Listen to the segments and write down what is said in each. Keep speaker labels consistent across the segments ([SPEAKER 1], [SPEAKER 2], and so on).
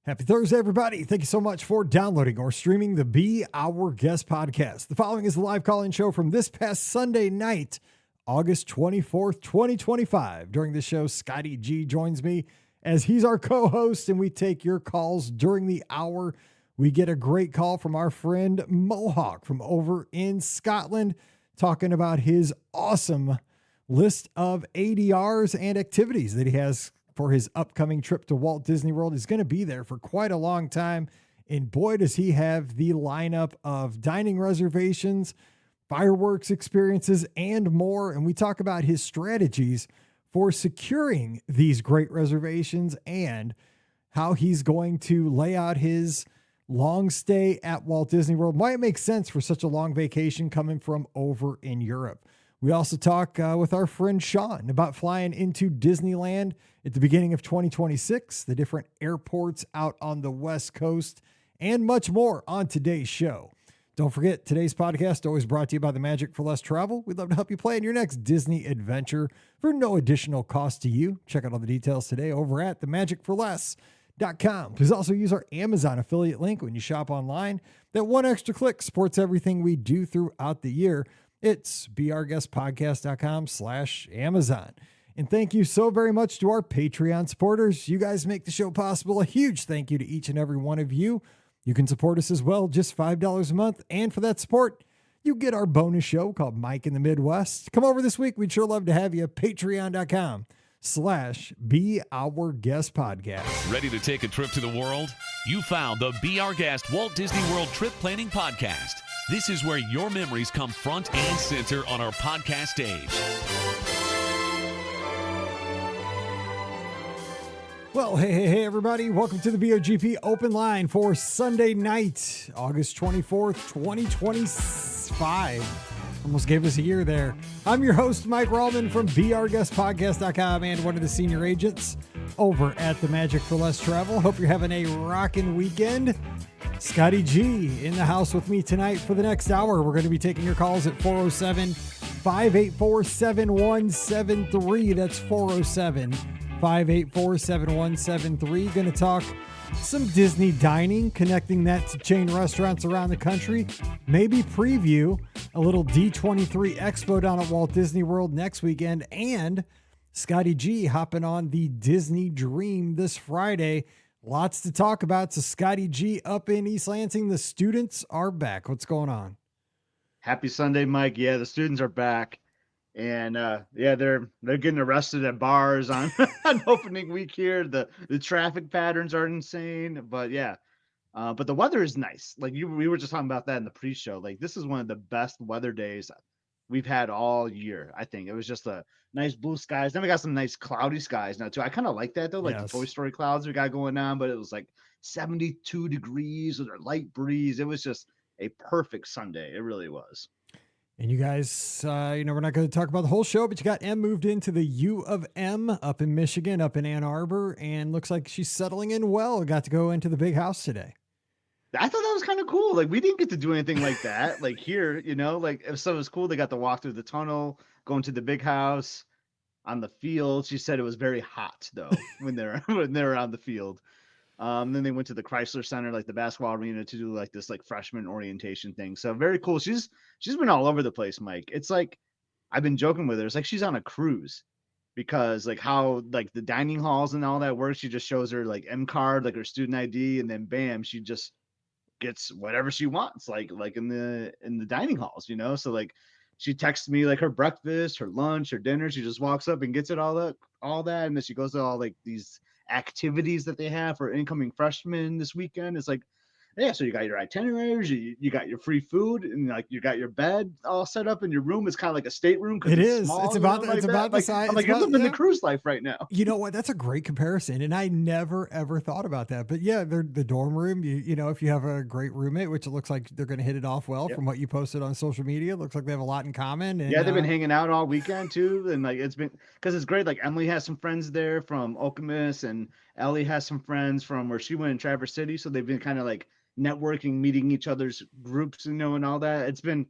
[SPEAKER 1] Happy Thursday, everybody. Thank you so much for downloading or streaming the Be Our Guest podcast. The following is the live call-in show from this past Sunday night, August 24th, 2025. During the show, Scotty G joins me as he's our co-host, and we take your calls during the hour. We get a great call from our friend Mohawk from over in Scotland, talking about his awesome list of ADRs and activities that he has for his upcoming trip to Walt Disney World. He's going to be there for quite a long time. And boy, does he have the lineup of dining reservations, fireworks experiences, and more. And we talk about his strategies for securing these great reservations and how he's going to lay out his long stay at Walt Disney World. Might make sense for such a long vacation coming from over in Europe. We also talk with our friend Sean about flying into Disneyland at the beginning of 2026, the different airports out on the West Coast, and much more on today's show. Don't forget, today's podcast always brought to you by the Magic for Less Travel. We'd love to help you plan your next Disney adventure for no additional cost to you. Check out all the details today over at themagicforless.com. Please also use our Amazon affiliate link when you shop online. That one extra click supports everything we do throughout the year. It's beourguestpodcast.com/Amazon. And thank you so very much to our Patreon supporters. You guys make the show possible. A huge thank you to each and every one of you. You can support us as well, just $5 a month. And for that support, you get our bonus show called Mike in the Midwest. Come over this week. We'd sure love to have you. Patreon.com/beourguestpodcast.
[SPEAKER 2] Ready to take a trip to the world? You found the Be Our Guest Walt Disney World Trip Planning Podcast. This is where your memories come front and center on our podcast stage.
[SPEAKER 1] Well, hey, everybody. Welcome to the BOGP Open Line for Sunday night, August 24th, 2025. Almost gave us a year there. I'm your host, Mike Rallman from beourguestpodcast.com and one of the senior agents over at the Magic for Less Travel. Hope you're having a rockin' weekend. Scotty G in the house with me tonight for the next hour. We're going to be taking your calls at 407-584-7173. That's 407-584-7173. Going to talk some Disney dining, connecting that to chain restaurants around the country. Maybe preview a little D23 Expo down at Walt Disney World next weekend. And Scotty G hopping on the Disney Dream this Friday. Lots to talk about. So Scotty G up in East Lansing. The students are back. What's going on?
[SPEAKER 3] Happy Sunday, Mike. Yeah, the students are back. And they're getting arrested at bars on, on opening week here. The traffic patterns are insane. But but the weather is nice. Like we were just talking about that in the pre-show. Like this is one of the best weather days we've had all year. I think it was just a nice blue skies. Then we got some nice cloudy skies now too. I kind of like that though, like the Toy Story clouds we got going on, but it was like 72 degrees with a light breeze. It was just a perfect Sunday. It really was.
[SPEAKER 1] And you guys, we're not going to talk about the whole show, but you got M moved into the U of M up in Michigan, up in Ann Arbor, and looks like she's settling in well. Got to go into the big house today.
[SPEAKER 3] I thought that was kind of cool. Like we didn't get to do anything like that. Like here, so it was cool. They got to walk through the tunnel, going to the big house on the field. She said it was very hot though when they're on the field. Then they went to the Chrysler Center, like the basketball arena, to do like this like freshman orientation thing. So very cool. She's been all over the place, Mike. It's like I've been joking with her. It's like she's on a cruise because like how like the dining halls and all that works. She just shows her like M card, like her student ID, and then bam, she just gets whatever she wants, like in the dining halls, So like she texts me like her breakfast, her lunch, her dinner. She just walks up and gets it all that, and then she goes to all like these activities that they have for incoming freshmen this weekend. It's like, yeah, so you got your itineraries, you got your free food, and like you got your bed all set up in your room. It's kind of like a stateroom.
[SPEAKER 1] It is.
[SPEAKER 3] Small,
[SPEAKER 1] it's about the size.
[SPEAKER 3] I'm like, you're living the cruise life right now.
[SPEAKER 1] You know what? That's a great comparison, and I never ever thought about that. But yeah, the dorm room. You know, if you have a great roommate, which it looks like they're going to hit it off well from what you posted on social media. It looks like they have a lot in common. And,
[SPEAKER 3] yeah, they've been hanging out all weekend too, and like it's been because it's great. Like Emily has some friends there from Okemos, and Ellie has some friends from where she went in Traverse City, so they've been kind of like networking, meeting each other's groups, and all that. It's been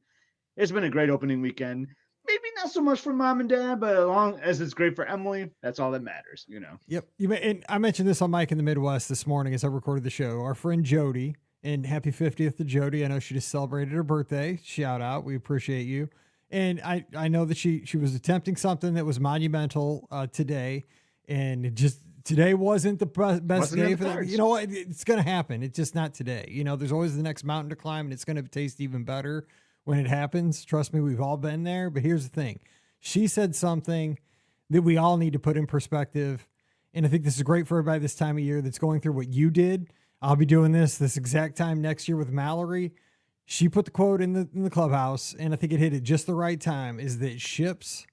[SPEAKER 3] a great opening weekend. Maybe not so much for mom and dad, but as long as it's great for Emily, that's all that matters, you know.
[SPEAKER 1] Yep. And I mentioned this on Mike in the Midwest this morning as I recorded the show. Our friend Jody, and happy 50th to Jody. I know she just celebrated her birthday. Shout out. We appreciate you. And I know that she was attempting something that was monumental today. And today wasn't the best day for that. You know what? It's going to happen. It's just not today. You know, there's always the next mountain to climb, and it's going to taste even better when it happens. Trust me, we've all been there. But here's the thing. She said something that we all need to put in perspective. And I think this is great for everybody this time of year that's going through what you did. I'll be doing this exact time next year with Mallory. She put the quote in the clubhouse, and I think it hit at just the right time, is that ships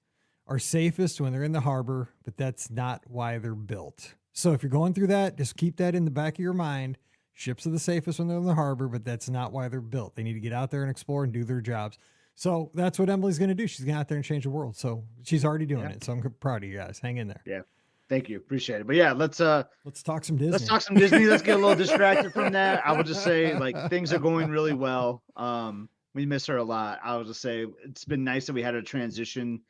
[SPEAKER 1] are safest when they're in the harbor, but that's not why they're built. So if you're going through that, just keep that in the back of your mind. Ships are the safest when they're in the harbor, but that's not why they're built. They need to get out there and explore and do their jobs. So that's what Emily's going to do. She's going to out there and change the world. So she's already doing it. So I'm proud of you guys. Hang in there.
[SPEAKER 3] Yeah. Thank you. Appreciate it. But yeah, let's
[SPEAKER 1] talk some Disney.
[SPEAKER 3] Let's talk some Disney. Let's get a little distracted from that. I would just say, like, things are going really well. We miss her a lot. I would just say it's been nice that we had a transition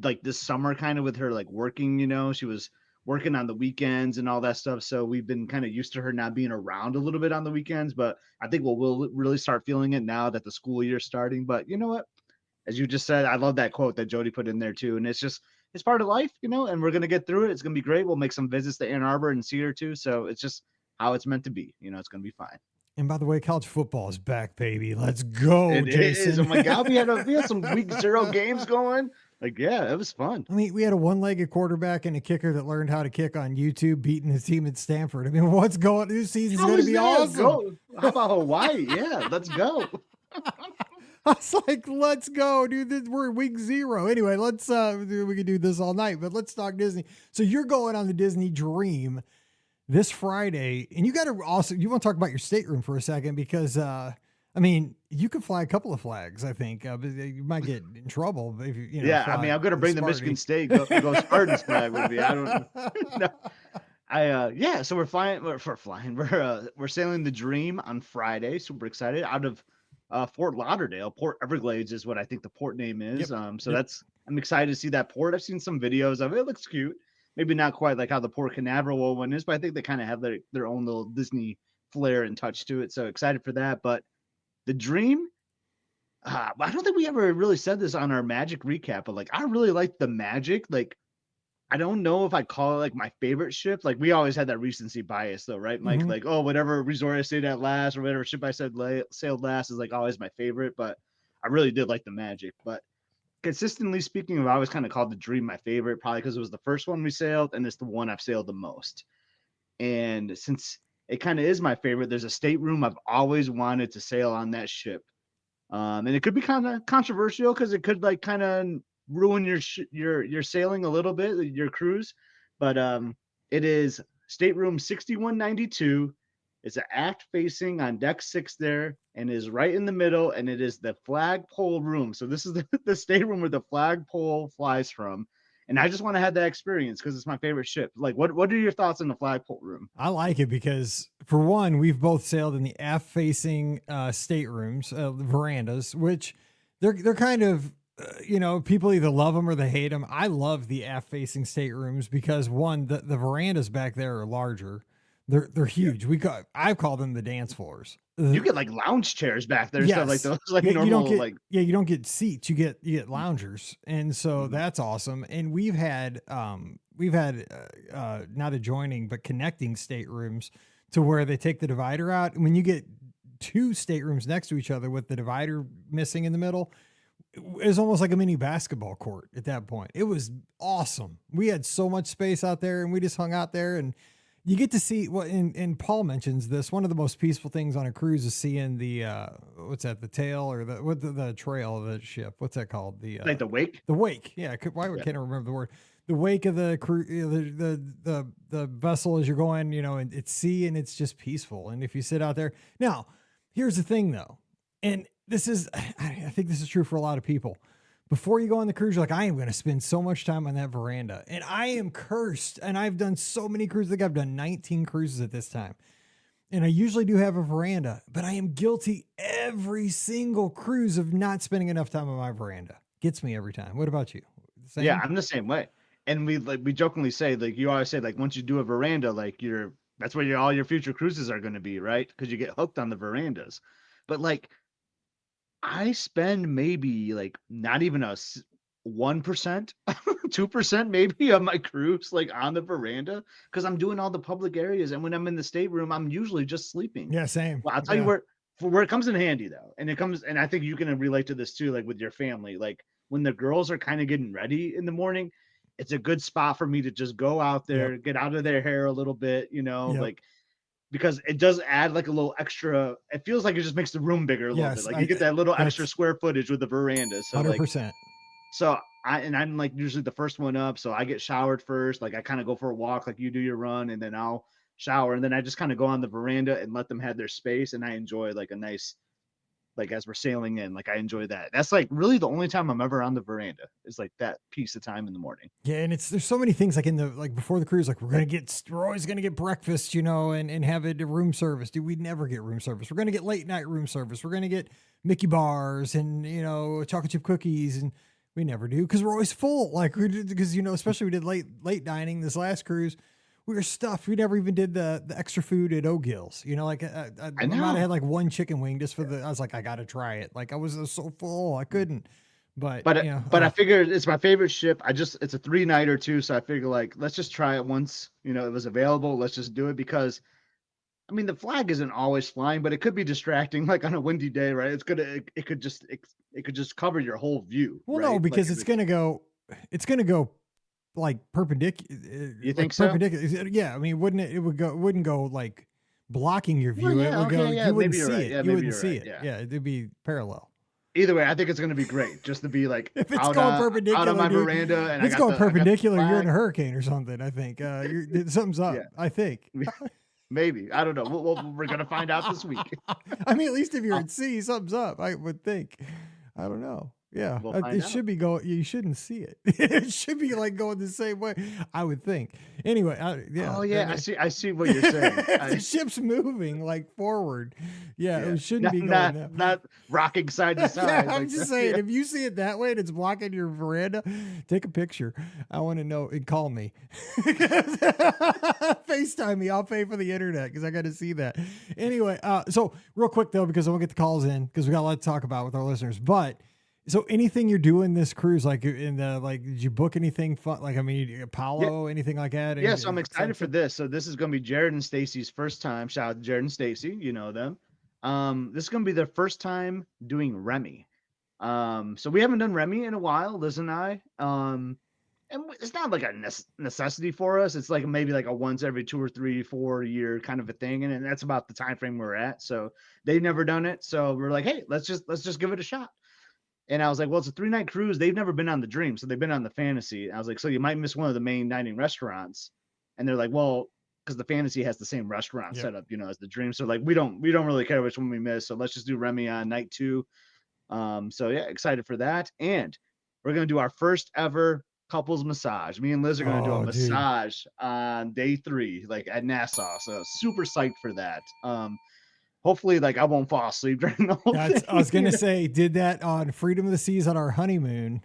[SPEAKER 3] like this summer kind of with her, like, working, you know, she was working on the weekends and all that stuff. So we've been kind of used to her not being around a little bit on the weekends, but I think we'll really start feeling it now that the school year's starting. But you know what? As you just said, I love that quote that Jody put in there too. And it's part of life, you know, and we're going to get through it. It's going to be great. We'll make some visits to Ann Arbor and see her too. So it's just how it's meant to be. You know, it's going to be fine.
[SPEAKER 1] And by the way, college football is back, baby. Let's go,
[SPEAKER 3] Jason. It is. Oh my God. We had some week 0 games going. Like, yeah, it was fun.
[SPEAKER 1] I mean, we had a one-legged quarterback and a kicker that learned how to kick on YouTube, beating his team at Stanford. I mean, what's going? This season's going to be awesome.
[SPEAKER 3] How about Hawaii? Yeah, let's go.
[SPEAKER 1] I was like, let's go, dude. We're week 0. Anyway, we can do this all night, but let's talk Disney. So you're going on the Disney Dream this Friday, and you want to talk about your stateroom for a second because, I mean, you could fly a couple of flags, I think. But you might get in trouble if you know.
[SPEAKER 3] Yeah, I mean, I'm going to bring the Michigan State go Spartans flag with me. I don't know. Yeah, so we're flying. We're sailing the Dream on Friday. Super excited. Out of Fort Lauderdale. Port Everglades is what I think the port name is. Yep. I'm excited to see that port. I've seen some videos of it. It looks cute. Maybe not quite like how the Port Canaveral one is, but I think they kind of have their own little Disney flair and touch to it. So excited for that. But the Dream, I don't think we ever really said this on our Magic recap, but like, I really like the Magic. Like, I don't know if I call it like my favorite ship. Like, we always had that recency bias though, right, Mike? Mm-hmm. Like, oh, whatever resort I stayed at last or whatever ship I sailed last is like always my favorite. But I really did like the Magic. But consistently speaking, I've always kind of called the Dream my favorite, probably because it was the first one we sailed and it's the one I've sailed the most. And since it kind of is my favorite, there's a stateroom I've always wanted to sail on that ship. And it could be kind of controversial because it could like kind of ruin your sailing a little bit, your cruise. But it is stateroom 6192. It's an aft facing on deck 6 there and is right in the middle. And it is the flagpole room. So this is the stateroom where the flagpole flies from. And I just want to have that experience because it's my favorite ship. Like, what are your thoughts on the flagpole room?
[SPEAKER 1] I like it because, for one, we've both sailed in the aft-facing staterooms, verandas, which they're kind of, people either love them or they hate them. I love the aft-facing staterooms because, one, the verandas back there are larger. They're huge. Yeah. I call them the dance floors.
[SPEAKER 3] You get like lounge chairs back there, stuff like those, like normal.
[SPEAKER 1] You don't get seats. You get loungers, and so that's awesome. And we've had not adjoining but connecting staterooms to where they take the divider out. And when you get 2 staterooms next to each other with the divider missing in the middle, it was almost like a mini basketball court at that point. It was awesome. We had so much space out there, and we just hung out there and. You get to see and Paul mentions this. One of the most peaceful things on a cruise is seeing the the tail or the trail of the ship. What's that called?
[SPEAKER 3] Like the wake.
[SPEAKER 1] The wake. Yeah. Can't I remember the word? The wake of the crew. The vessel as you're going. And it's sea and it's just peaceful. And if you sit out there, now here's the thing though, and I think this is true for a lot of people. Before you go on the cruise, you're like, I am going to spend so much time on that veranda. And I am cursed. And I've done so many cruises. I think I've done 19 cruises at this time. And I usually do have a veranda. But I am guilty every single cruise of not spending enough time on my veranda. Gets me every time. What about you? Same?
[SPEAKER 3] Yeah, I'm the same way. And we jokingly say, like, you always say, like, once you do a veranda, like, that's where all your future cruises are going to be, right? Because you get hooked on the verandas. But like, I spend maybe like not even 1%, 2% maybe of my cruise like on the veranda because I'm doing all the public areas, and when I'm in the stateroom, I'm usually just sleeping.
[SPEAKER 1] Yeah, same.
[SPEAKER 3] Well, I'll tell you where it comes in handy though, and I think you can relate to this too, like with your family, like when the girls are kind of getting ready in the morning, it's a good spot for me to just go out there, get out of their hair a little bit, like because it does add like a little extra. It feels like it just makes the room bigger a little bit. Like you get that little extra square footage with the veranda. So
[SPEAKER 1] 100%.
[SPEAKER 3] I'm like usually the first one up, so I get showered first. Like I kind of go for a walk, like you do your run, and then I'll shower, and then I just kind of go on the veranda and let them have their space, and I enjoy like a nice, like as we're sailing in, like I enjoy that. That's like really the only time I'm ever on the veranda is like that piece of time in the morning.
[SPEAKER 1] Yeah, and there's so many things like before the cruise, like we're always gonna get breakfast, and have it room service. Dude, we'd never get room service. We're gonna get late night room service. We're gonna get Mickey bars and chocolate chip cookies, and we never do because we're always full. Like because especially we did late dining this last cruise. We were stuffed. We never even did the extra food at O'Gill's. Like I might have had like one chicken wing just for I was like, I got to try it. Like I was so full, I couldn't. But
[SPEAKER 3] I figured it's my favorite ship. It's a 3-nighter too, so I figured like let's just try it once. It was available. Let's just do it because, I mean, the flag isn't always flying, but it could be distracting. Like on a windy day, right? It could just cover your whole view.
[SPEAKER 1] Well,
[SPEAKER 3] right?
[SPEAKER 1] no, because it's gonna go like perpendicular.
[SPEAKER 3] You think so?
[SPEAKER 1] Perpendicular. Yeah, I mean, it wouldn't go like blocking your view.
[SPEAKER 3] Well,
[SPEAKER 1] yeah, you wouldn't see
[SPEAKER 3] right.
[SPEAKER 1] it.
[SPEAKER 3] Yeah,
[SPEAKER 1] you wouldn't see
[SPEAKER 3] right.
[SPEAKER 1] it. Yeah, it'd be parallel.
[SPEAKER 3] Either way, I think it's going to be great just to be like
[SPEAKER 1] if it's going perpendicular,
[SPEAKER 3] out on my veranda. And
[SPEAKER 1] if it's going perpendicular, you're in a hurricane or something. I think something's up. Yeah. I think.
[SPEAKER 3] Maybe. I don't know. We're going to find out this week.
[SPEAKER 1] I mean, at least if you're at sea, something's up, I would think. I don't know. Yeah, it should be going. You shouldn't see it. It should be like going the same way, I would think. Anyway, yeah.
[SPEAKER 3] Oh yeah, I see what you're saying.
[SPEAKER 1] The ship's moving like forward. Yeah, it shouldn't be going
[SPEAKER 3] not rocking side to side.
[SPEAKER 1] Yeah, I'm just saying, if you see it that way and it's blocking your veranda, take a picture. I want to know and call me. FaceTime me. I'll pay for the internet because I got to see that. Anyway, so real quick though, because I want to get the calls in because we got a lot to talk about with our listeners, but. So anything you're doing this cruise, like did you book anything fun? Like, I mean, Apollo, anything like that?
[SPEAKER 3] Yeah, so I'm excited for this. So this is going to be Jared and Stacy's first time. Shout out to Jared and Stacy. You know them. This is going to be their first time doing Remy. So we haven't done Remy in a while, Liz and I. And it's not like a necessity for us. It's like maybe like a once every 2 or 3, 4 year kind of a thing. And that's about the time frame we're at. So they've never done it. So we're like, hey, let's just give it a shot. And I was like, well, it's a 3-night cruise. They've never been on the Dream, so they've been on the Fantasy. And I was like, so you might miss one of the main dining restaurants. And they're like, well, because the Fantasy has the same restaurant set up, as the Dream. So like, we don't really care which one we miss. So let's just do Remy on night 2. So yeah, excited for that. And we're gonna do our first ever couples massage. Me and Liz are gonna do a massage on day 3, like at Nassau. So super psyched for that. Hopefully, like I won't fall asleep during the whole thing.
[SPEAKER 1] I was gonna say, did that on Freedom of the Seas on our honeymoon.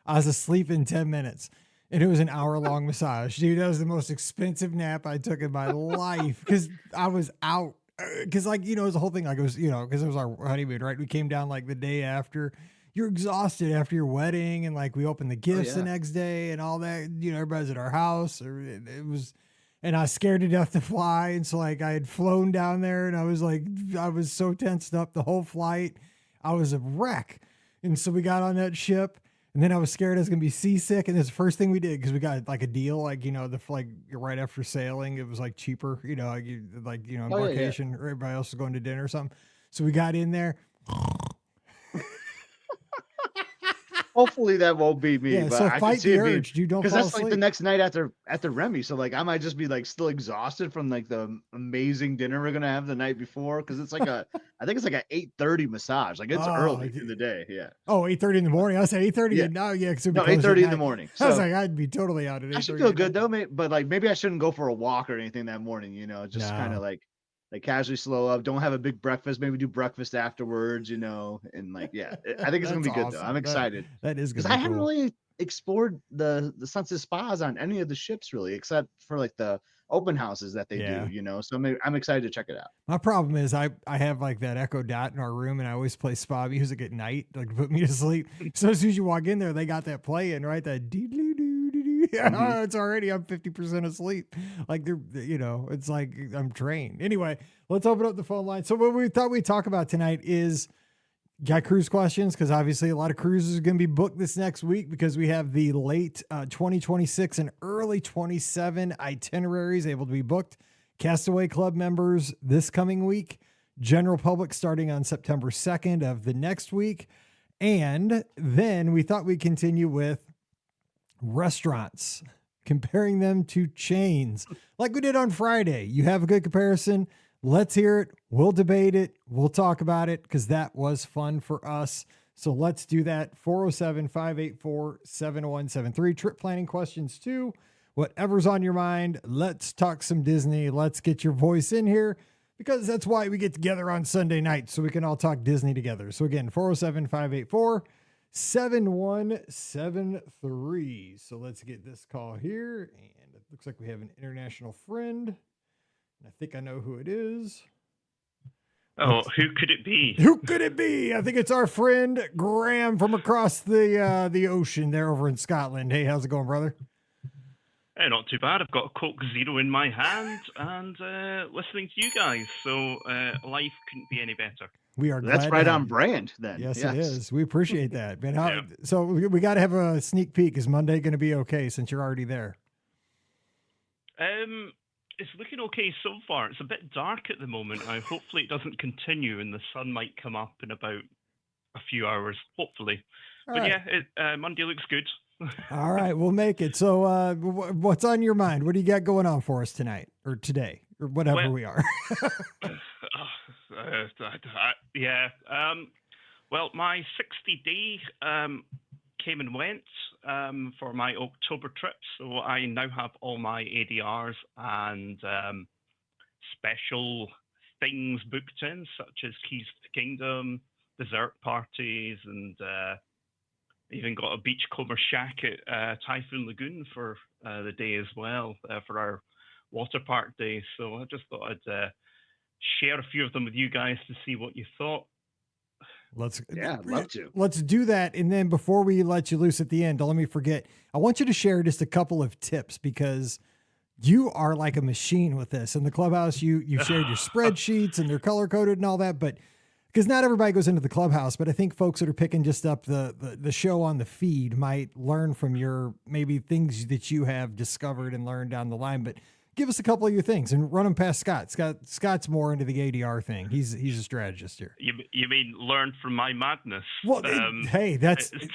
[SPEAKER 1] I was asleep in 10 minutes, and it was an hour-long massage. Dude, that was the most expensive nap I took in my life because I was out. Because it was the whole thing. Like it was, because it was our honeymoon, right? We came down like the day after. You're exhausted after your wedding, and like we opened the gifts the next day and all that. Everybody's at our house. It was. And I was scared to death to fly. And so like I had flown down there and I was so tensed up the whole flight. I was a wreck. And so we got on that ship and then I was scared I was going to be seasick. And that's the first thing we did. Cause we got like a deal, like, the like right after sailing, it was like cheaper, embarkation, everybody else was going to dinner or something. So we got in there.
[SPEAKER 3] Hopefully that won't be me.
[SPEAKER 1] Yeah,
[SPEAKER 3] but
[SPEAKER 1] so
[SPEAKER 3] I
[SPEAKER 1] fight
[SPEAKER 3] can see
[SPEAKER 1] the urge. You don't fall
[SPEAKER 3] that's
[SPEAKER 1] asleep.
[SPEAKER 3] like the next night after Remy. So like I might just be like still exhausted from like the amazing dinner we're gonna have the night before because it's like I think it's like a 8:30 massage. Like it's early in the day. Yeah.
[SPEAKER 1] Oh, 8:30 in the morning. I said 8:30 now. Yeah, because
[SPEAKER 3] 8:30 in the morning. So
[SPEAKER 1] I was like, I'd be totally out at 8:30.
[SPEAKER 3] I should feel good though, but like maybe I shouldn't go for a walk or anything that morning. Just kind of like like casually slow up. Don't have a big breakfast. Maybe do breakfast afterwards, you know. And like, yeah, I think it's gonna
[SPEAKER 1] That's
[SPEAKER 3] be good though. I'm
[SPEAKER 1] awesome.
[SPEAKER 3] excited
[SPEAKER 1] That is
[SPEAKER 3] because
[SPEAKER 1] gonna
[SPEAKER 3] I
[SPEAKER 1] be
[SPEAKER 3] haven't
[SPEAKER 1] cool.
[SPEAKER 3] really explored the sunset spas on any of the ships really, except for like the open houses that they do,
[SPEAKER 1] Yeah.
[SPEAKER 3] you know. So I'm excited to check it out.
[SPEAKER 1] My problem is I have like that Echo Dot in our room, and I always play spa music at night, like to put me to sleep. So as soon as you walk in there, they got that playing, right? That dee dee doo dee dee.
[SPEAKER 3] Mhm.
[SPEAKER 1] It's already I'm 50% asleep. Like they're it's like I'm trained. Anyway, let's open up the phone line. So what we thought we'd talk about tonight is got cruise questions, because obviously a lot of cruises are going to be booked this next week because we have the late 2026 and early 27 itineraries able to be booked. Castaway Club members this coming week, general public starting on September 2nd of the next week. And then we thought we'd continue with restaurants, comparing them to chains like we did on Friday. You have a good comparison. Let's hear it. We'll debate it. We'll talk about it because that was fun for us. So let's do that. 407-584-7173. Trip planning questions too. Whatever's on your mind. Let's talk some Disney. Let's get your voice in here because that's why we get together on Sunday night so we can all talk Disney together. So again, 407-584-7173. So let's get this call here. And it looks like we have an international friend. I think I know who it is.
[SPEAKER 4] Oh, who could it be?
[SPEAKER 1] Who could it be? I think it's our friend Graham from across the ocean there over in Scotland. Hey, how's it going, brother?
[SPEAKER 4] Hey, not too bad. I've got a Coke Zero in my hand and listening to you guys. So life couldn't be any better.
[SPEAKER 1] We are
[SPEAKER 3] That's
[SPEAKER 1] glad
[SPEAKER 3] right
[SPEAKER 1] to have
[SPEAKER 3] on
[SPEAKER 1] you.
[SPEAKER 3] brand then.
[SPEAKER 1] Yes, it is. We appreciate that, man.
[SPEAKER 4] Yeah.
[SPEAKER 1] So we got to have a sneak peek. Is Monday going to be okay since you're already there?
[SPEAKER 4] It's looking okay so far. It's a bit dark at the moment. Hopefully it doesn't continue and the sun might come up in about a few hours, hopefully.
[SPEAKER 1] All
[SPEAKER 4] but
[SPEAKER 1] right.
[SPEAKER 4] yeah, Monday looks good.
[SPEAKER 1] All right, we'll make it. So what's on your mind? What do you got going on for us tonight or today or whatever we are?
[SPEAKER 4] Well, my 60-day came and went for my October trip, so I now have all my ADRs and special things booked in, such as Keys to the Kingdom, dessert parties, and even got a beachcomber shack at Typhoon Lagoon for the day as well, for our water park day. So I just thought I'd share a few of them with you guys to see what you thought.
[SPEAKER 3] I'd love to.
[SPEAKER 1] Let's do that. And then before we let you loose at the end, don't let me forget, I want you to share just a couple of tips because you are like a machine with this. In the clubhouse, you shared your spreadsheets and they're color coded and all that, but because not everybody goes into the clubhouse, but I think folks that are picking just up the show on the feed might learn from your maybe things that you have discovered and learned down the line. But give us a couple of your things and run them past Scott. Scott's more into the ADR thing. He's a strategist here.
[SPEAKER 4] You mean learn from my madness?
[SPEAKER 1] Well, hey,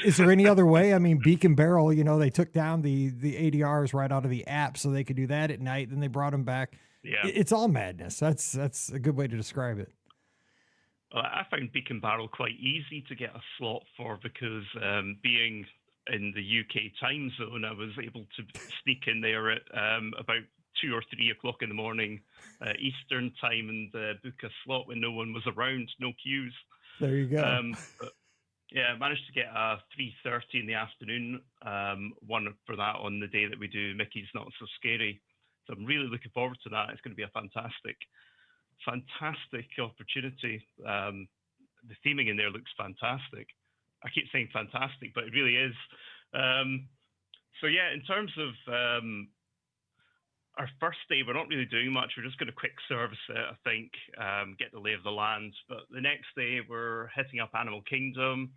[SPEAKER 1] is there any other way? I mean, Beacon Barrel, they took down the ADRs right out of the app so they could do that at night. Then they brought them back.
[SPEAKER 4] Yeah.
[SPEAKER 1] It's all madness. That's a good way to describe it.
[SPEAKER 4] I found Beacon Barrel quite easy to get a slot for because being in the UK time zone, I was able to sneak in there at about 2 or 3 o'clock in the morning Eastern time and book a slot when no one was around, no queues.
[SPEAKER 1] There you go.
[SPEAKER 4] But yeah, I managed to get a 3:30 in the afternoon one for that on the day that we do Mickey's Not So Scary. So I'm really looking forward to that. It's going to be a fantastic opportunity. The theming in there looks fantastic. I keep saying fantastic, but it really is. So yeah, in terms of our first day, we're not really doing much. We're just going to quick service it, I think, get the lay of the land. But the next day, we're hitting up Animal Kingdom,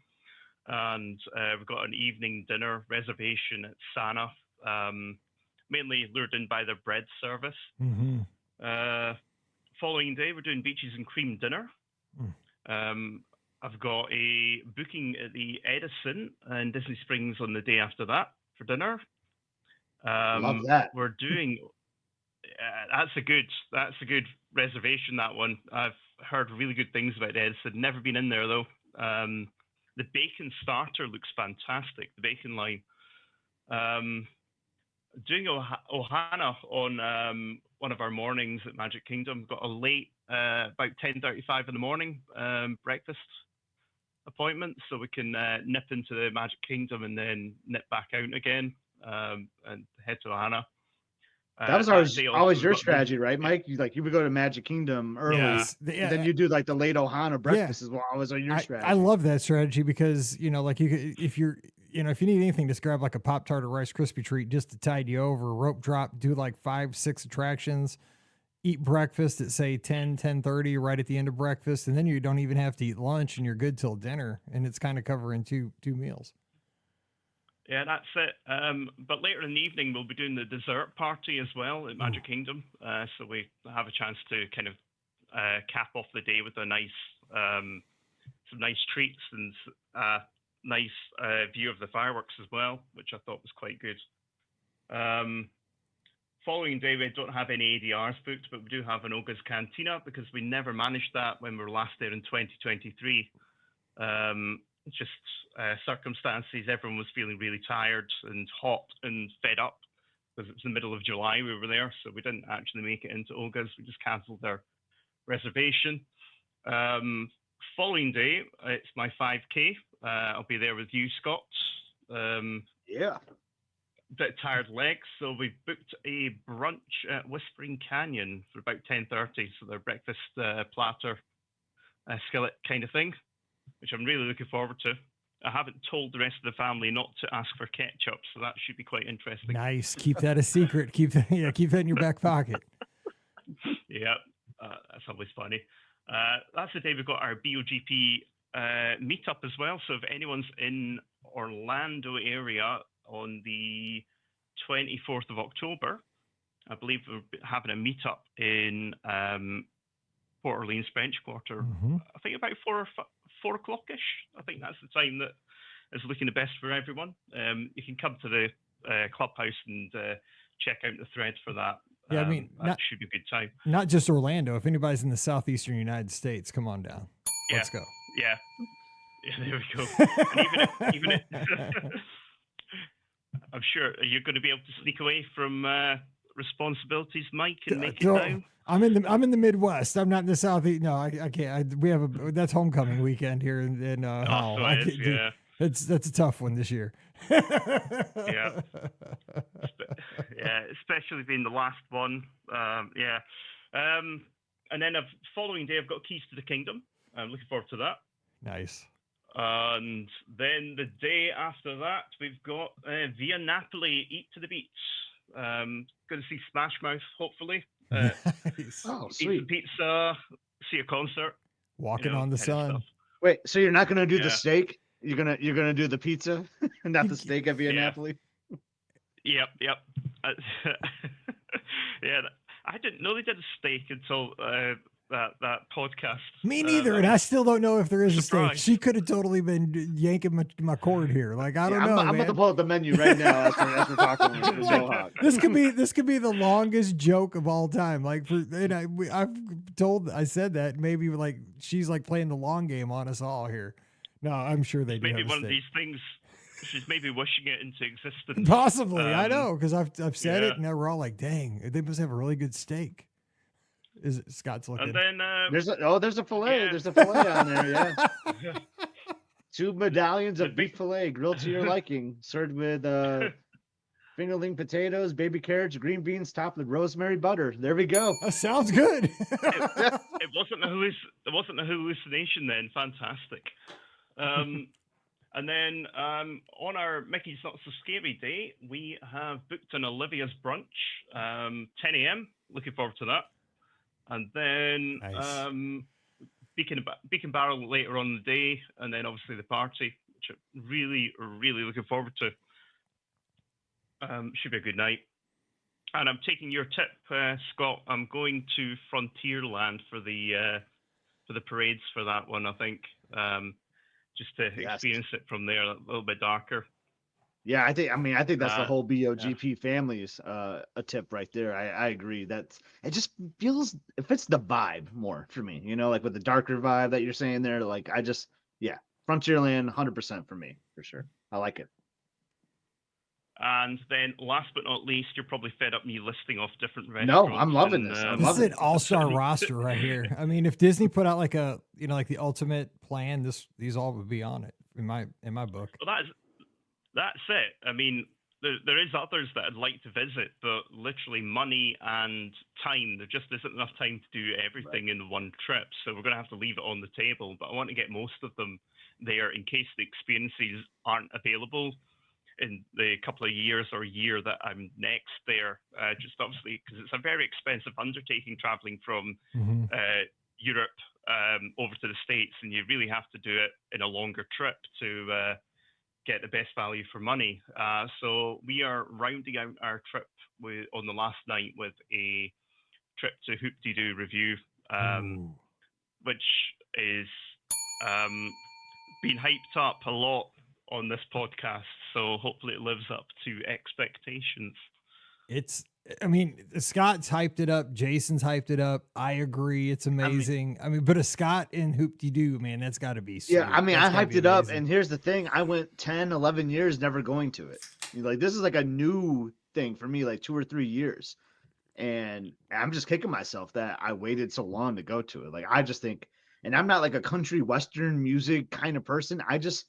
[SPEAKER 4] and we've got an evening dinner reservation at Sana, mainly lured in by their bread service.
[SPEAKER 1] Mm-hmm.
[SPEAKER 4] Following day, we're doing beaches and cream dinner. I've got a booking at the Edison in Disney Springs on the day after that for dinner.
[SPEAKER 3] Love that.
[SPEAKER 4] We're doing. That's a good reservation. That one. I've heard really good things about Edison. Never been in there though. The bacon starter looks fantastic. The bacon line. Doing Ohana on one of our mornings at Magic Kingdom. Got a late about 10:35 in the morning breakfast appointment, so we can nip into the Magic Kingdom and then nip back out again and head to Ohana.
[SPEAKER 3] That was always your strategy, right, Mike? You would go to Magic Kingdom early,
[SPEAKER 4] Yeah.
[SPEAKER 3] then you do like the late Ohana breakfast. Is what always your strategy.
[SPEAKER 1] I love that strategy because like if you need anything, just grab like a Pop-Tart or Rice Krispie treat just to tide you over. Rope drop, do like 5-6 attractions, eat breakfast at say 10:30 right at the end of breakfast, and then you don't even have to eat lunch and you're good till dinner, and it's kind of covering two meals.
[SPEAKER 4] Yeah, that's it. But later in the evening, we'll be doing the dessert party as well at Magic Kingdom. So we have a chance to kind of cap off the day with a nice, some nice treats and nice view of the fireworks as well, which I thought was quite good. Following day, we don't have any ADRs booked, but we do have an Oga's Cantina because we never managed that when we were last there in 2023. Just circumstances. Everyone was feeling really tired and hot and fed up because it was the middle of July we were there, so we didn't actually make it into Oga's. We just cancelled our reservation. Following day, it's my 5K. I'll be there with you, Scott.
[SPEAKER 3] Yeah.
[SPEAKER 4] Bit tired legs, so we booked a brunch at Whispering Canyon for about 10:30. So their breakfast platter skillet kind of thing, which I'm really looking forward to. I haven't told the rest of the family not to ask for ketchup, so that should be quite interesting.
[SPEAKER 1] Nice. Keep that a secret. Keep that in your back pocket.
[SPEAKER 4] Yeah, that's always funny. That's the day we've got our BOGP meetup as well. So if anyone's in Orlando area on the 24th of October, I believe we're having a meetup in Port Orleans French Quarter.
[SPEAKER 1] Mm-hmm.
[SPEAKER 4] I think about 4 o'clock-ish. I think that's the time that is looking the best for everyone. You can come to the clubhouse and check out the thread for that.
[SPEAKER 1] Yeah, I mean,
[SPEAKER 4] that should be a good time.
[SPEAKER 1] Not just Orlando. If anybody's in the southeastern United States, come on down.
[SPEAKER 4] Yeah.
[SPEAKER 1] Let's go.
[SPEAKER 4] Yeah. Yeah, there we go. And even if I'm sure you're going to be able to sneak away from responsibilities, Mike, and make it down.
[SPEAKER 1] I'm in the Midwest. I'm not in the Southeast. No, I can't. We have that's homecoming weekend here in Howell.
[SPEAKER 4] So it is, yeah.
[SPEAKER 1] That's a tough one this year.
[SPEAKER 4] Yeah. Yeah, especially being the last one. Yeah. And then following day, I've got Keys to the Kingdom. I'm looking forward to that.
[SPEAKER 1] Nice.
[SPEAKER 4] And then the day after that, we've got Via Napoli, Eat to the Beach. Going to see Smash Mouth, hopefully.
[SPEAKER 1] Nice.
[SPEAKER 3] Oh,
[SPEAKER 4] eat
[SPEAKER 3] sweet.
[SPEAKER 4] some pizza, see a concert.
[SPEAKER 1] Walking on the sun.
[SPEAKER 3] Wait, so you're not gonna do the steak? You're gonna do the pizza, not the steak at Via Napoli?
[SPEAKER 4] Yep. Yeah, I didn't know they did a steak until that podcast.
[SPEAKER 1] Me neither, and I still don't know if there is a steak.
[SPEAKER 4] Surprise.
[SPEAKER 1] She could have totally been yanking my cord here. Like I don't know.
[SPEAKER 3] I'm about to pull up the menu right now as we're talking.
[SPEAKER 1] This could be the longest joke of all time. Like I said that maybe like she's like playing the long game on us all here. No, I'm sure they do.
[SPEAKER 4] Maybe one of these things. She's maybe wishing it into existence.
[SPEAKER 1] Possibly, I know, because I've said it, and we're all like, "Dang, they must have a really good steak." Is it Scott's looking?
[SPEAKER 4] And then
[SPEAKER 3] there's a fillet. Yeah. There's a fillet on there. Yeah. 2 medallions of beef fillet grilled to your liking, served with fingerling potatoes, baby carrots, green beans, topped with rosemary butter. There we go.
[SPEAKER 1] That sounds good.
[SPEAKER 4] It wasn't a hallucination then. Fantastic. And then on our Mickey's Not So Scary Day, we have booked an Olivia's brunch, 10 a.m. Looking forward to that. And then
[SPEAKER 1] nice.
[SPEAKER 4] Beacon Barrel later on in the day, and then obviously the party, which I'm really, really looking forward to. Should be a good night. And I'm taking your tip, Scott. I'm going to Frontierland for the parades for that one, I think. Just to experience it from there, a little bit darker.
[SPEAKER 3] Yeah, I think that's the whole BOGP family's a tip right there. I agree. It just feels, it fits the vibe more for me, like with the darker vibe that you're saying there. Like Frontierland, 100% for me, for sure. I like it.
[SPEAKER 4] And then, last but not least, you're probably fed up me listing off different
[SPEAKER 3] No,
[SPEAKER 4] restaurants.
[SPEAKER 3] I'm loving this. I'm
[SPEAKER 1] This is
[SPEAKER 3] loving
[SPEAKER 1] an all-star roster right here. I mean, if Disney put out like a, like the ultimate plan, these all would be on it in my book.
[SPEAKER 4] Well, that's it. I mean, there is others that I'd like to visit, but literally money and time, there just isn't enough time to do everything in one trip. So we're going to have to leave it on the table. But I want to get most of them there in case the experiences aren't available in the couple of years or year that I'm next there. Just obviously because it's a very expensive undertaking traveling from Europe over to the States, and you really have to do it in a longer trip to get the best value for money. So we are rounding out our trip on the last night with a trip to Hoop-de-Doo Review, which is been hyped up a lot on this podcast. So hopefully it lives up to expectations.
[SPEAKER 1] Scott's hyped it up. Jason's hyped it up. I agree. It's amazing. But a Scott in Hoop-de-Doo, man, that's got to be sweet.
[SPEAKER 3] Yeah, I hyped it up.
[SPEAKER 1] Amazing.
[SPEAKER 3] And here's the thing. I went 10, 11 years never going to it. Like, this is like a new thing for me, like 2 or 3 years. And I'm just kicking myself that I waited so long to go to it. Like, I just think, and I'm not like a country Western music kind of person. I just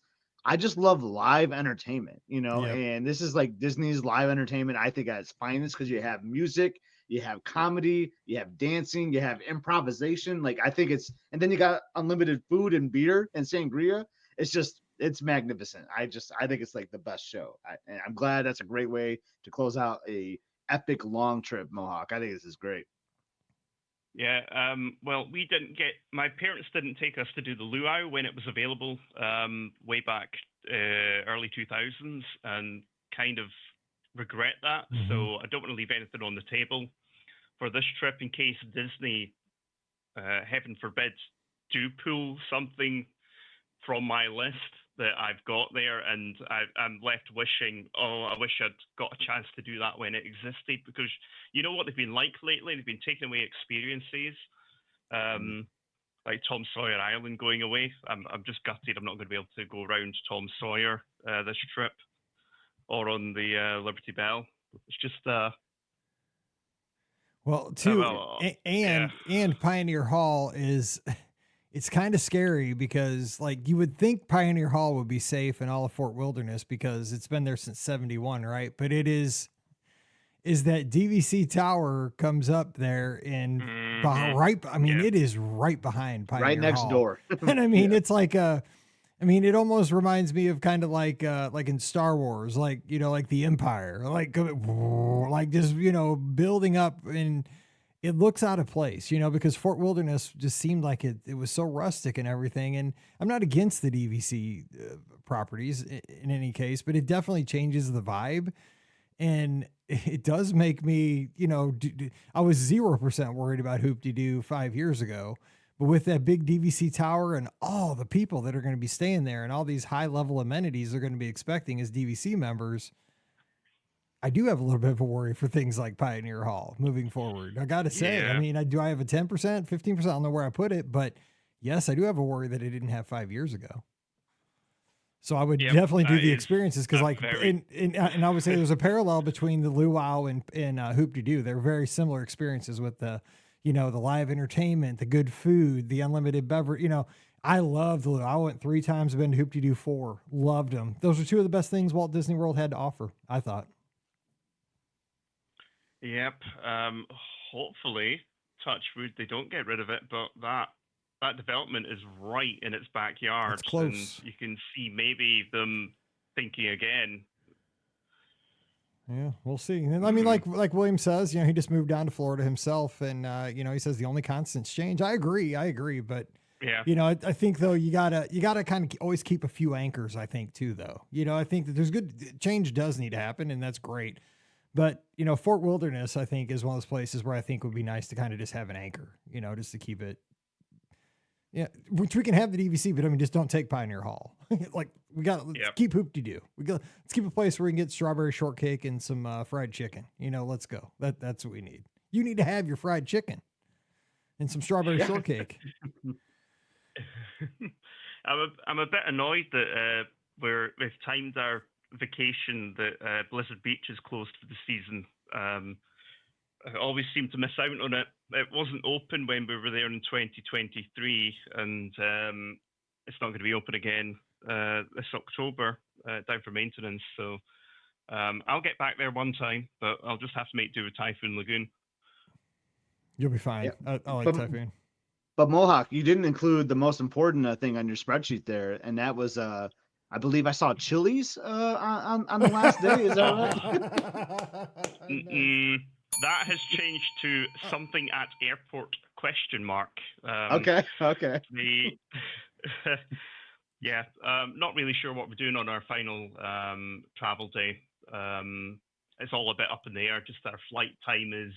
[SPEAKER 3] love live entertainment, and this is like Disney's live entertainment. I think at its finest because you have music, you have comedy, you have dancing, you have improvisation. Like, I think and then you got unlimited food and beer and sangria. It's magnificent. I think it's like the best show. And I'm glad that's a great way to close out a epic long trip, Mohawk. I think this is great.
[SPEAKER 4] Yeah, well, my parents didn't take us to do the luau when it was available way back early 2000s, and kind of regret that. So I don't want to leave anything on the table for this trip in case Disney, heaven forbid, do pull something from my list that I've got there, and I'm left wishing, I wish I'd got a chance to do that when it existed, because you know what they've been like lately? They've been taking away experiences, like Tom Sawyer Island going away. I'm just gutted I'm not going to be able to go around Tom Sawyer this trip, or on the Liberty Bell. It's just
[SPEAKER 1] and Pioneer Hall is... It's kind of scary because, like, you would think Pioneer Hall would be safe in all of Fort Wilderness because it's been there since 71, right? But it is that DVC Tower comes up there and it is right behind Pioneer Hall.
[SPEAKER 3] Right next door.
[SPEAKER 1] And it's like it almost reminds me of kind of like in Star Wars, like, like the Empire, like just, building up, and it looks out of place, because Fort Wilderness just seemed like it was so rustic and everything. And I'm not against the DVC properties in any case, but it definitely changes the vibe. And it does make me, I was 0% worried about Hoop-de-Doo 5 years ago, but with that big DVC tower and all the people that are going to be staying there and all these high level amenities they're going to be expecting as DVC members, I do have a little bit of a worry for things like Pioneer Hall moving forward. I got to say, I have a 10%, 15%? I don't know where I put it, but yes, I do have a worry that it didn't have 5 years ago. So I would definitely do the experiences because, and I would say there's a parallel between the luau and Hoop-de-Doo. They're very similar experiences with the live entertainment, the good food, the unlimited beverage. I love the luau. I went 3 times. I've been to Hoop-de-Doo 4. Loved them. Those are 2 of the best things Walt Disney World had to offer, I thought.
[SPEAKER 4] Yep. Hopefully, touch wood, they don't get rid of it, but that development is right in its backyard.
[SPEAKER 1] It's close.
[SPEAKER 4] And you can see maybe them thinking again.
[SPEAKER 1] Yeah, we'll see. And like William says, he just moved down to Florida himself, and he says the only constant's change. I agree, but yeah, I think though you gotta kind of always keep a few anchors. I think too, though. I think that there's good change does need to happen, and that's great. But, Fort Wilderness, I think, is one of those places where I think would be nice to kind of just have an anchor, just to keep it. Yeah, which we can have the DVC, but just don't take Pioneer Hall. Let's keep Hoop-de-Doo. Let's keep a place where we can get strawberry shortcake and some fried chicken. Let's go. That's what we need. You need to have your fried chicken and some strawberry shortcake.
[SPEAKER 4] I'm a bit annoyed that we've timed our vacation that Blizzard Beach is closed for the season. I always seem to miss out on it. It wasn't open when we were there in 2023, and it's not going to be open again this October, down for maintenance. So I'll get back there one time, but I'll just have to make do with Typhoon Lagoon.
[SPEAKER 1] You'll be fine.
[SPEAKER 3] Yeah.
[SPEAKER 1] I like Typhoon.
[SPEAKER 3] But Mohawk, you didn't include the most important thing on your spreadsheet there, and that was I believe I saw Chili's on the last day. Is that right?
[SPEAKER 4] That has changed to something at airport ?
[SPEAKER 3] Okay.
[SPEAKER 4] Yeah, not really sure what we're doing on our final travel day. It's all a bit up in the air. Just our flight time is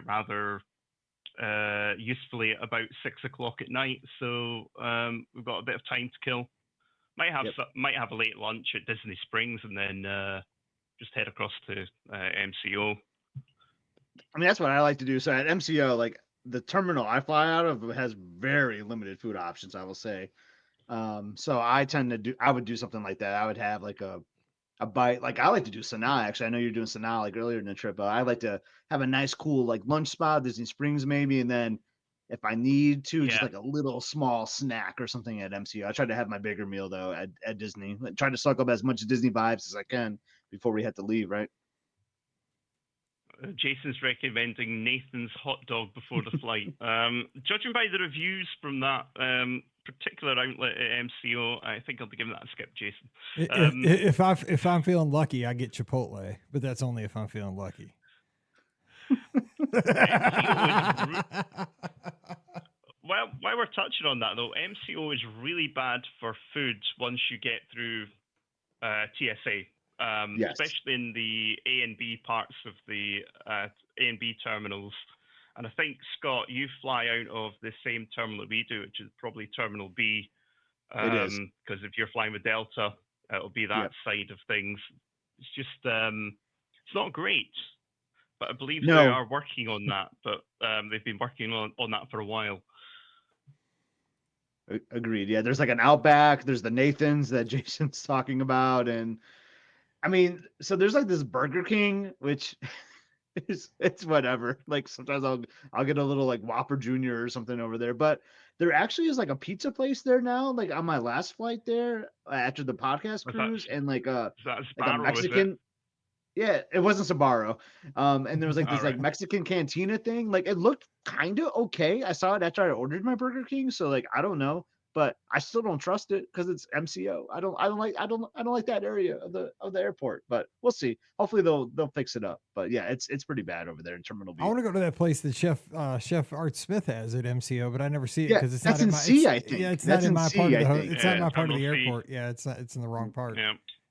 [SPEAKER 4] rather usefully about 6 o'clock at night, so we've got a bit of time to kill. Might have a late lunch at Disney Springs and then just head across to MCO.
[SPEAKER 3] I mean, that's what I like to do. So at MCO, like the terminal I fly out of has very limited food options, I will say. So I would do something like that. I would have like a bite. Like I like to do Sanaa. Actually, I know you're doing Sanaa like earlier in the trip, but I like to have a nice, cool like lunch spot, Disney Springs maybe, and then if I need to, just like a little small snack or something at MCO. I try to have my bigger meal though at Disney. Try to suck up as much Disney vibes as I can before we have to leave, right?
[SPEAKER 4] Jason's recommending Nathan's hot dog before the flight. Judging by the reviews from that particular outlet at MCO, I think I'll be giving that a skip, Jason.
[SPEAKER 1] If I'm feeling lucky, I get Chipotle, but that's only if I'm feeling lucky.
[SPEAKER 4] Well, while we're touching on that though, MCO is really bad for food once you get through TSA.
[SPEAKER 3] Yes.
[SPEAKER 4] Especially in the A and B parts of the A and B terminals. And I think, Scott, you fly out of the same terminal that we do, which is probably Terminal B.
[SPEAKER 3] It is.
[SPEAKER 4] Because if you're flying with Delta, it'll be that side of things. It's just, it's not great. But I believe they are working on that. But they've been working on that for a while.
[SPEAKER 3] Agreed. Yeah, there's like an Outback. There's the Nathans that Jason's talking about. And I mean, so there's like this Burger King, which it's whatever. Like sometimes I'll get a little like Whopper Jr. or something over there, but there actually is like a pizza place there now. Like on my last flight there after the podcast cruise, and like a Mexican. Yeah, it wasn't Sbarro. And there was like this like Mexican cantina thing. Like it looked kind of okay. I saw it after I ordered my Burger King, so like I don't know. But I still don't trust it because it's MCO. I don't like that area of the airport. But we'll see. Hopefully they'll fix it up. But yeah, it's pretty bad over there in Terminal B.
[SPEAKER 1] I want to go to that place that Chef Art Smith has at MCO, but I never see it because it's not
[SPEAKER 3] in C. I
[SPEAKER 1] think. Yeah, it's
[SPEAKER 3] that's
[SPEAKER 1] not in my part of the. It's not my part of the
[SPEAKER 4] C.
[SPEAKER 1] airport. Yeah, it's not. It's in the wrong part.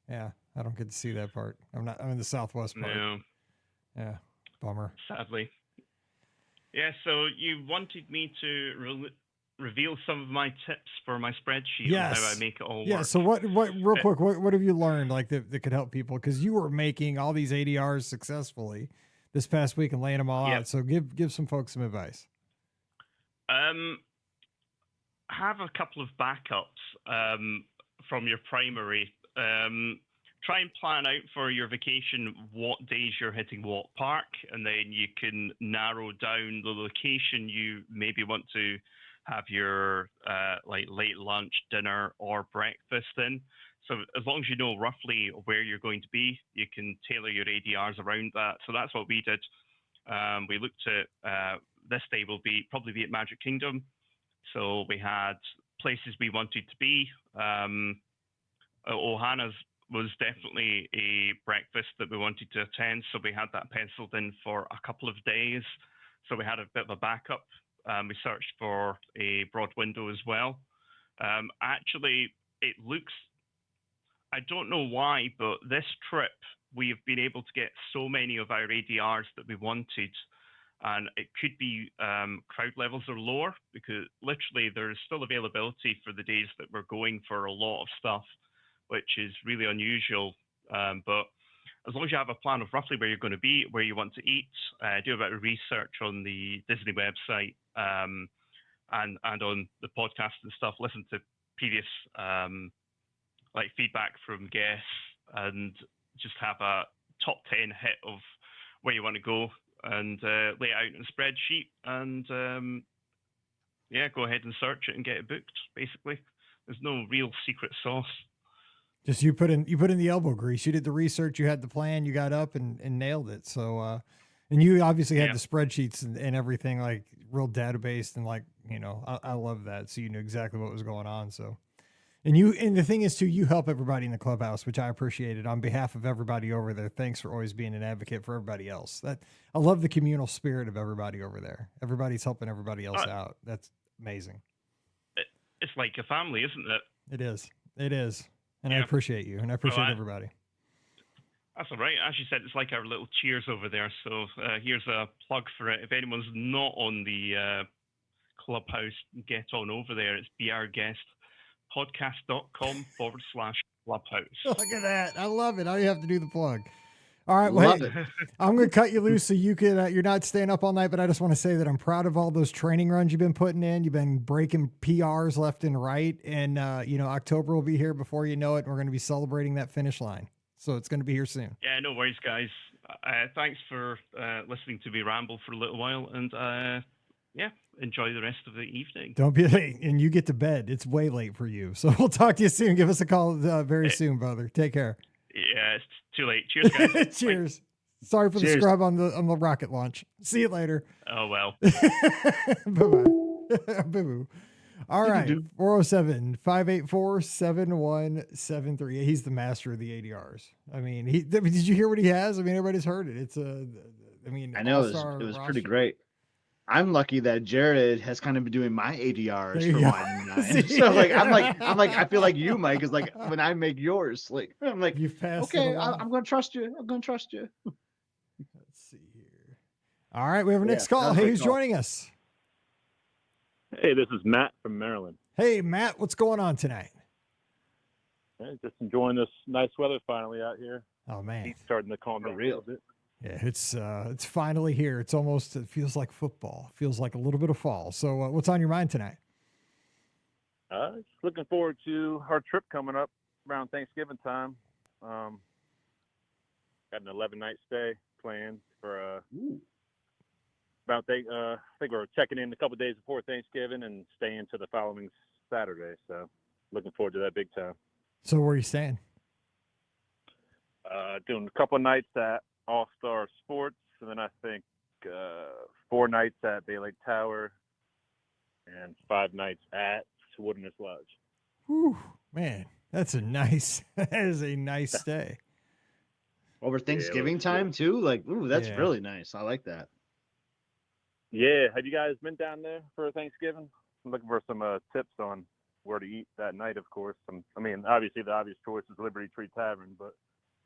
[SPEAKER 1] Yeah, I don't get to see that part. I'm in the southwest part.
[SPEAKER 4] No.
[SPEAKER 1] Yeah, bummer.
[SPEAKER 4] Sadly. Yeah. So you wanted me to reveal some of my tips for my spreadsheet and how I make it all work.
[SPEAKER 1] Yeah. So what real quick, what have you learned like that could help people? Because you were making all these ADRs successfully this past week and laying them all out. So give some folks some advice.
[SPEAKER 4] Have a couple of backups from your primary. Try and plan out for your vacation what days you're hitting what park, and then you can narrow down the location you maybe want to have your like late lunch, dinner, or breakfast in. So as long as you know roughly where you're going to be, you can tailor your ADRs around that. So that's what we did. We looked at this day will probably be at Magic Kingdom. So we had places we wanted to be. Ohana's was definitely a breakfast that we wanted to attend. So we had that penciled in for a couple of days. So we had a bit of a backup. We searched for a broad window as well. Actually, it looks, I don't know why, but this trip, we have been able to get so many of our ADRs that we wanted. And it could be crowd levels are lower because literally there's still availability for the days that we're going for a lot of stuff, which is really unusual. But as long as you have a plan of roughly where you're going to be, where you want to eat, do a bit of research on the Disney website and on the podcast and stuff, listen to previous like feedback from guests and just have a top 10 hit of where you want to go and lay it out in a spreadsheet and go ahead and search it and get it booked. Basically, there's no real secret sauce.
[SPEAKER 1] Just you put in the elbow grease. You did the research. You had the plan. You got up and nailed it. So, and you obviously had the spreadsheets and everything, like real database, and like, I love that. So you knew exactly what was going on. So, and the thing is too, you help everybody in the clubhouse, which I appreciated on behalf of everybody over there. Thanks for always being an advocate for everybody else. I love the communal spirit of everybody over there. Everybody's helping everybody else out. That's amazing.
[SPEAKER 4] It's like a family, isn't it?
[SPEAKER 1] It is. And I appreciate you, and I appreciate everybody.
[SPEAKER 4] That's all right. As you said, it's like our little cheers over there. So here's a plug for it. If anyone's not on the clubhouse, get on over there. It's beourguestpodcast.com/clubhouse.
[SPEAKER 1] Look at that. I love it. All you have to do the plug. All right. Well, hey, I'm going to cut you loose so you can, you're not staying up all night, but I just want to say that I'm proud of all those training runs you've been putting in. You've been breaking PRs left and right. And, October will be here before you know it. And we're going to be celebrating that finish line. So it's going to be here soon.
[SPEAKER 4] Yeah, no worries, guys. Thanks for listening to me ramble for a little while. And, enjoy the rest of the evening.
[SPEAKER 1] Don't be late. And you get to bed. It's way late for you. So we'll talk to you soon. Give us a call very soon, brother. Take care.
[SPEAKER 4] Yeah, it's too late. Cheers, guys.
[SPEAKER 1] Cheers. Bye. Sorry for the scrub on the rocket launch. See you later.
[SPEAKER 4] Oh, well.
[SPEAKER 1] Bye-bye. Boo-boo. All right. 407-584-7173. He's the master of the ADRs. I mean, did you hear what he has? I mean, everybody's heard it. It's I
[SPEAKER 3] know it was pretty great. I'm lucky that Jared has kind of been doing my ADRs for mine. So I'm like, I feel like you, Mike, is like when I make yours, like I'm like,
[SPEAKER 1] you've passed.
[SPEAKER 3] Okay, I'm going to trust you. Let's
[SPEAKER 1] see here. All right, we have our next call. Hey, who's joining us?
[SPEAKER 5] Hey, this is Matt from Maryland.
[SPEAKER 1] Hey, Matt, what's going on tonight?
[SPEAKER 5] Hey, just enjoying this nice weather finally out here.
[SPEAKER 1] Oh man,
[SPEAKER 5] it's starting to calm down a little bit.
[SPEAKER 1] Yeah, it's finally here. It feels like football. It feels like a little bit of fall. So what's on your mind tonight?
[SPEAKER 5] Just looking forward to our trip coming up around Thanksgiving time. Got an 11-night stay planned for I think we're checking in a couple of days before Thanksgiving and staying to the following Saturday. So looking forward to that big time.
[SPEAKER 1] So where are you staying?
[SPEAKER 5] Doing a couple of nights at All-Star Sports, and then I think 4 nights at Bay Lake Tower and 5 nights at Wilderness Lodge.
[SPEAKER 1] Whew, man, that is a nice stay.
[SPEAKER 3] Over Thanksgiving time too? Like, ooh, that's really nice. I like that.
[SPEAKER 5] Yeah. Have you guys been down there for Thanksgiving? I'm looking for some tips on where to eat that night, of course. Obviously the obvious choice is Liberty Tree Tavern, but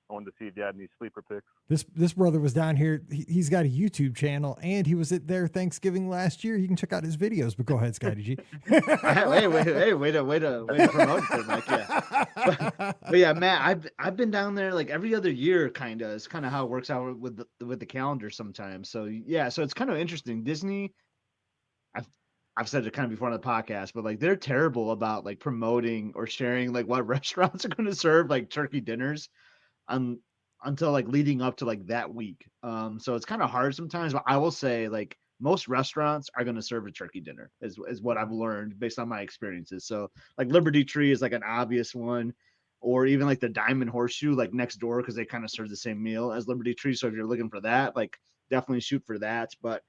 [SPEAKER 5] I wanted to see if you had any sleeper picks.
[SPEAKER 1] This brother was down here. He's got a YouTube channel, and he was at their Thanksgiving last year. You can check out his videos. But go ahead, Scotty G.
[SPEAKER 3] Hey, way to promote it, Mike. Yeah, but yeah, Matt, I've been down there like every other year, kind of. It's kind of how it works out with the calendar sometimes. So yeah, so it's kind of interesting. Disney, I've said it kind of before on the podcast, but like they're terrible about like promoting or sharing like what restaurants are going to serve like turkey dinners until like leading up to like that week. So it's kind of hard sometimes, but I will say like most restaurants are going to serve a turkey dinner is what I've learned based on my experiences. So like Liberty Tree is like an obvious one, or even like the Diamond Horseshoe, like next door, because they kind of serve the same meal as Liberty Tree. So if you're looking for that, like definitely shoot for that. But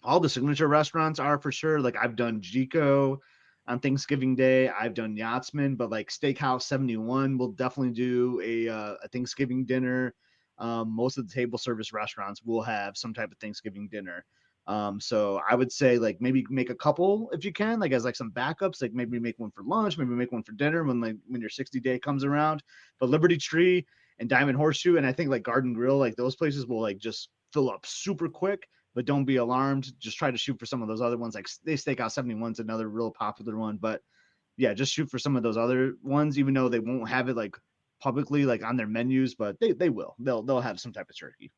[SPEAKER 3] all the signature restaurants are for sure. Like I've done Jico on Thanksgiving Day. I've done Yachtsman, but like Steakhouse 71 will definitely do a Thanksgiving dinner. Most of the table service restaurants will have some type of Thanksgiving dinner. So I would say like maybe make a couple if you can, like as like some backups, like maybe make one for lunch, maybe make one for dinner when your 60 day comes around. But Liberty Tree and Diamond Horseshoe, and I think like Garden Grill, like those places will like just fill up super quick. But don't be alarmed. Just try to shoot for some of those other ones. Like Steakhouse 71 is another real popular one. But yeah, just shoot for some of those other ones, even though they won't have it like publicly like on their menus, but they will. They'll have some type of turkey.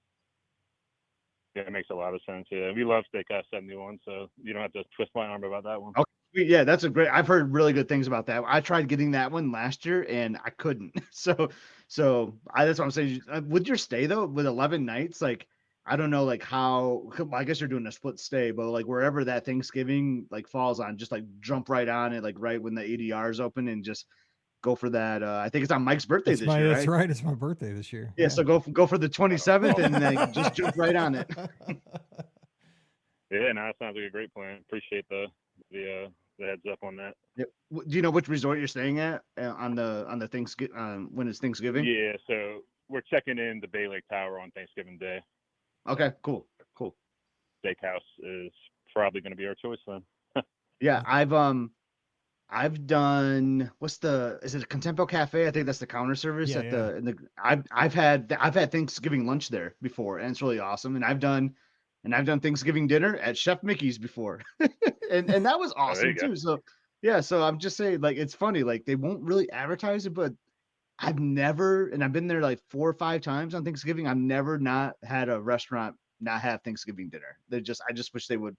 [SPEAKER 5] Yeah, it makes a lot of sense. Yeah, we love Steakhouse 71, so you don't have to twist my arm about that one.
[SPEAKER 3] Yeah, that's a great. I've heard really good things about that. I tried getting that one last year and I couldn't. That's what I'm saying. With your stay though, with 11 nights, like I don't know, like how. I guess you're doing a split stay, but like wherever that Thanksgiving like falls on, just like jump right on it, like right when the ADR is open, and just go for that. I think it's on Mike's birthday this year,
[SPEAKER 1] That's
[SPEAKER 3] right?
[SPEAKER 1] right. It's my birthday this year.
[SPEAKER 3] Yeah, so go for the 27th and like just jump right on it.
[SPEAKER 5] Yeah, no, that sounds like a great plan. Appreciate the heads up on that.
[SPEAKER 3] Yep. Do you know which resort you're staying at on the Thanksgiving when it's Thanksgiving?
[SPEAKER 5] Yeah, so we're checking in the Bay Lake Tower on Thanksgiving Day.
[SPEAKER 3] Okay, cool.
[SPEAKER 5] Steakhouse is probably going to be our choice then.
[SPEAKER 3] Yeah, I've done is it a Contempo Cafe? I think that's the counter service I've had Thanksgiving lunch there before, and it's really awesome. And I've done Thanksgiving dinner at Chef Mickey's before. and that was awesome too. So yeah, so I'm just saying, like, it's funny, like they won't really advertise it, but I've been there like 4 or 5 times on Thanksgiving. I've never not had a restaurant not have Thanksgiving dinner. I just wish they would.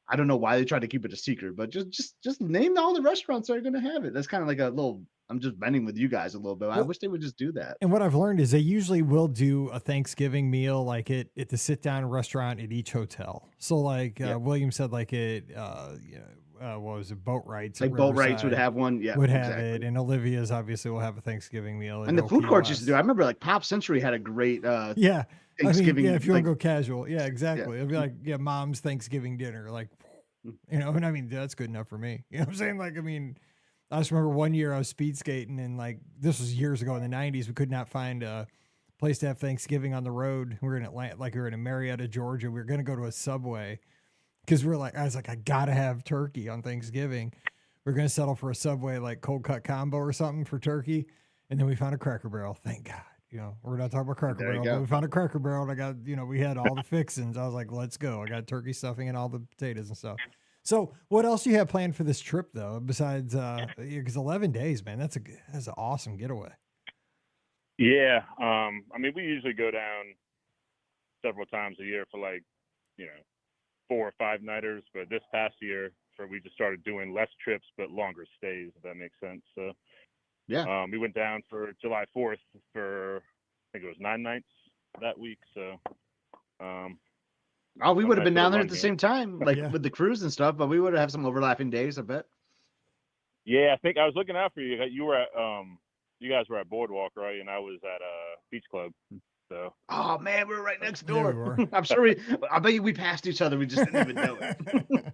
[SPEAKER 3] I don't know why they try to keep it a secret, but just name all the restaurants that are going to have it. That's kind of like a little. I'm just bending with you guys a little bit. I wish they would just do that.
[SPEAKER 1] And what I've learned is they usually will do a Thanksgiving meal like at the sit down restaurant at each hotel. So like William said, like what was it, Boat Rights?
[SPEAKER 3] Like Boat Rights would have one. Yeah,
[SPEAKER 1] would have it, and Olivia's obviously will have a Thanksgiving meal.
[SPEAKER 3] And the food courts used to do. I remember like Pop Century had a great Thanksgiving.
[SPEAKER 1] If you want to go casual, exactly. It'd be like mom's Thanksgiving dinner, like and I mean that's good enough for me. You know what I'm saying? Like I just remember one year I was speed skating, and like this was years ago in the 90s. We could not find a place to have Thanksgiving on the road. We were in Atlanta, like we were in Marietta, Georgia. We were going to go to a Subway because I was like, I gotta have turkey on Thanksgiving. We're going to settle for a Subway like cold cut combo or something for turkey, and then we found a Cracker Barrel. Thank God. We're not talking about Cracker Barrel, but we found a Cracker Barrel, and I got, we had all the fixings. I was like, let's go. I got turkey stuffing and all the potatoes and stuff. So what else do you have planned for this trip though? Besides, because 11 days, man, that's an awesome getaway.
[SPEAKER 5] Yeah. We usually go down several times a year for 4 or 5 nighters, but this past year we just started doing less trips, but longer stays, if that makes sense. So yeah, we went down for July 4th for, I think it was 9 nights that week. So,
[SPEAKER 3] we would have been down there at the same time, with the cruise and stuff, but we would have some overlapping days, I bet.
[SPEAKER 5] Yeah, I think I was looking out for you. You were at, you guys were at Boardwalk, right? And I was at Beach Club. So.
[SPEAKER 3] Oh man, we were right next door. Yeah, I'm sure I bet you we passed each other. We just didn't even know it.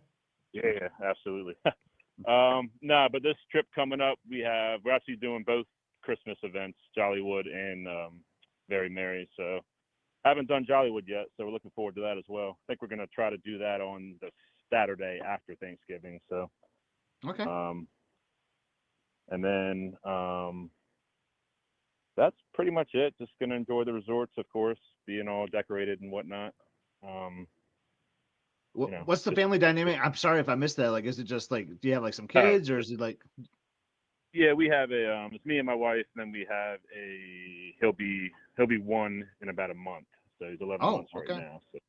[SPEAKER 5] Yeah, absolutely. But this trip coming up, we're actually doing both Christmas events, Jollywood and Very Merry. So I haven't done Jollywood yet, so we're looking forward to that as well. I think we're going to try to do that on the Saturday after Thanksgiving. So
[SPEAKER 3] okay.
[SPEAKER 5] And then that's pretty much it. Just going to enjoy the resorts, of course, being all decorated and whatnot.
[SPEAKER 3] What's the family dynamic? I'm sorry if I missed that. Like, is it just like, do you have like some kids, or is it like?
[SPEAKER 5] Yeah, we have it's me and my wife, and then we have he'll be 1 in about a month, so he's 11 months right now. So.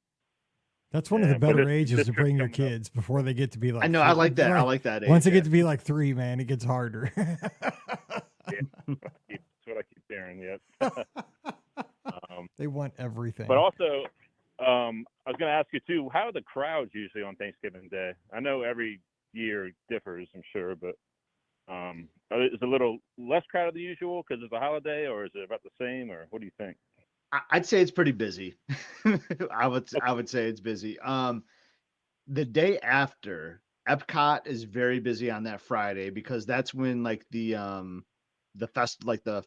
[SPEAKER 1] That's one of the better ages to bring your kids before they get to be like.
[SPEAKER 3] I know, 3. I like that. I like that age.
[SPEAKER 1] Once they get to be like 3, man, it gets harder.
[SPEAKER 5] Yeah, that's what I keep hearing. Yep.
[SPEAKER 1] They want everything.
[SPEAKER 5] But also, I was going to ask you too, how are the crowds usually on Thanksgiving Day? I know every year differs, I'm sure, but is it a little less crowded than usual because it's a holiday, or is it about the same, or what do you think?
[SPEAKER 3] I'd say it's pretty busy. I would say it's busy. The day after, Epcot is very busy on that Friday because that's when like the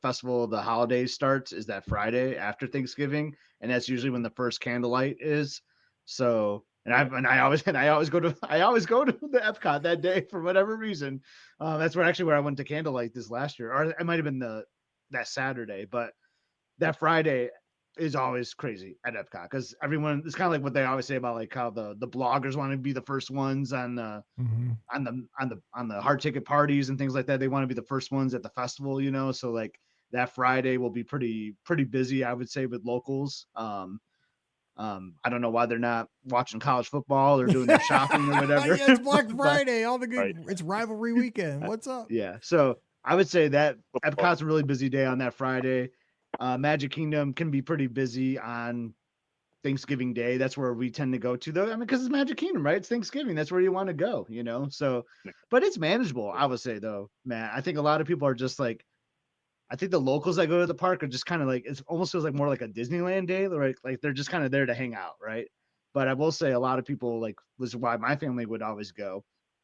[SPEAKER 3] festival of the holidays starts, is that Friday after Thanksgiving, and that's usually when the first candlelight is. So, I always go to the Epcot that day for whatever reason. That's where I went to candlelight this last year, or it might have been that Saturday, but that Friday is always crazy at Epcot because everyone, it's kind of like what they always say about like how the bloggers want to be the first ones on the hard ticket parties and things like that. They want to be the first ones at the festival, so like that Friday will be pretty busy, I would say, with locals. I don't know why they're not watching college football or doing their shopping or whatever.
[SPEAKER 1] Yeah, it's Black
[SPEAKER 3] But,
[SPEAKER 1] Friday. All the good.
[SPEAKER 5] Right.
[SPEAKER 1] It's rivalry weekend. What's up?
[SPEAKER 3] yeah. So I would say that
[SPEAKER 5] Football.
[SPEAKER 3] Epcot's a really busy day on that Friday. Magic Kingdom can be pretty busy on Thanksgiving Day. That's where we tend to go to, though. I mean, because it's Magic Kingdom, right? It's Thanksgiving. That's where you want to go, you know? So, but it's manageable, I would say, though, Matt. I think a lot of people are just like, I think the locals that go to the park are just kind of like, it almost feels like more like a Disneyland day, right? Like they're just kind of there to hang out, right? But I will say a lot of people, like, this is why my family would always go,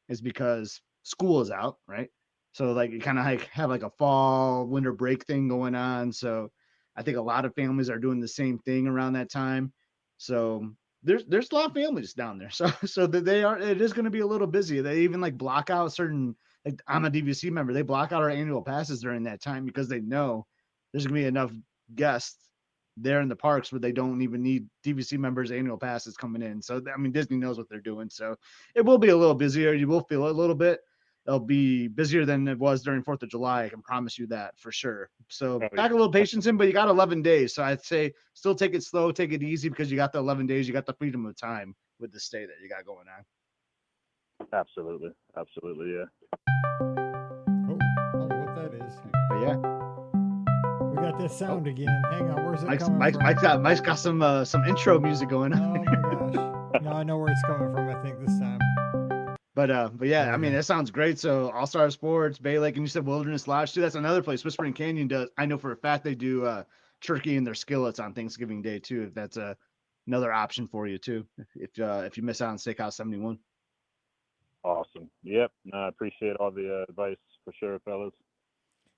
[SPEAKER 3] is because school is out, right? So like you kind of like have like a fall winter break thing going on. So I think a lot of families are doing the same thing around that time. So there's a lot of families down there. So that it is going to be a little busy. They even like block out certain, like I'm a DVC member. They block out our annual passes during that time because they know there's gonna be enough guests there in the parks where they don't even need DVC members' annual passes coming in. So I mean, Disney knows what they're doing. So it will be a little busier. You will feel it a little bit. It'll be busier than it was during 4th of July. I can promise you that for sure. So pack a little patience in, but you got 11 days. So I'd say still take it slow, take it easy because you got the 11 days. You got the freedom of time with the stay that you got going on.
[SPEAKER 5] Absolutely. Absolutely. Yeah.
[SPEAKER 1] Oh, I don't know what that is.
[SPEAKER 3] But yeah,
[SPEAKER 1] We got that sound again. Hang on, where's it
[SPEAKER 3] Mike's,
[SPEAKER 1] coming
[SPEAKER 3] Mike's,
[SPEAKER 1] from?
[SPEAKER 3] Mike's got some intro music going on.
[SPEAKER 1] Oh my gosh. No, I know where it's coming from, I think, this time.
[SPEAKER 3] But yeah,
[SPEAKER 1] There
[SPEAKER 3] I
[SPEAKER 1] we
[SPEAKER 3] mean,
[SPEAKER 1] go.
[SPEAKER 3] that sounds great. So All Star Sports, Bay Lake, and you said Wilderness Lodge too. That's another place. Whispering Canyon does. I know for a fact they do turkey in their skillets on Thanksgiving Day too. If that's another option for you too, if you miss out on Steakhouse 71.
[SPEAKER 5] Awesome. Yep. No, I appreciate all the advice for sure, fellas.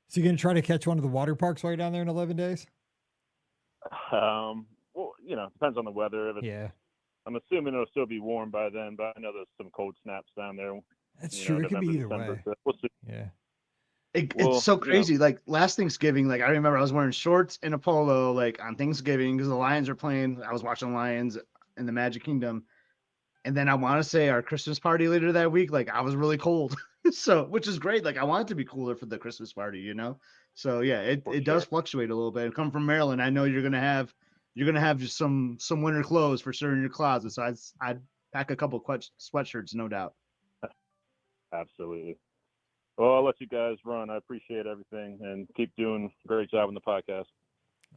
[SPEAKER 1] So you're going to try to catch one of the water parks while you're down there in 11 days?
[SPEAKER 5] Well, depends on the weather. If it's,
[SPEAKER 1] Yeah,
[SPEAKER 5] I'm assuming it'll still be warm by then, but I know there's some cold snaps down there.
[SPEAKER 1] that's true. It could be either
[SPEAKER 5] December,
[SPEAKER 1] way.
[SPEAKER 5] so we'll see.
[SPEAKER 1] Yeah.
[SPEAKER 5] Well,
[SPEAKER 3] It's so
[SPEAKER 5] you know.
[SPEAKER 3] crazy. Like last Thanksgiving, like I remember I was wearing shorts and a polo like on Thanksgiving because the Lions are playing. I was watching Lions in the Magic Kingdom. And then I want to say our Christmas party later that week, like I was really cold. So, which is great. Like I want it to be cooler for the Christmas party, you know? So yeah, it does fluctuate a little bit. Come from Maryland, I know you're gonna have just some winter clothes for sure in your closet. So I'd pack a couple sweatshirts, no doubt.
[SPEAKER 5] Absolutely. Well, I'll let you guys run. I appreciate everything and keep doing a great job on the podcast.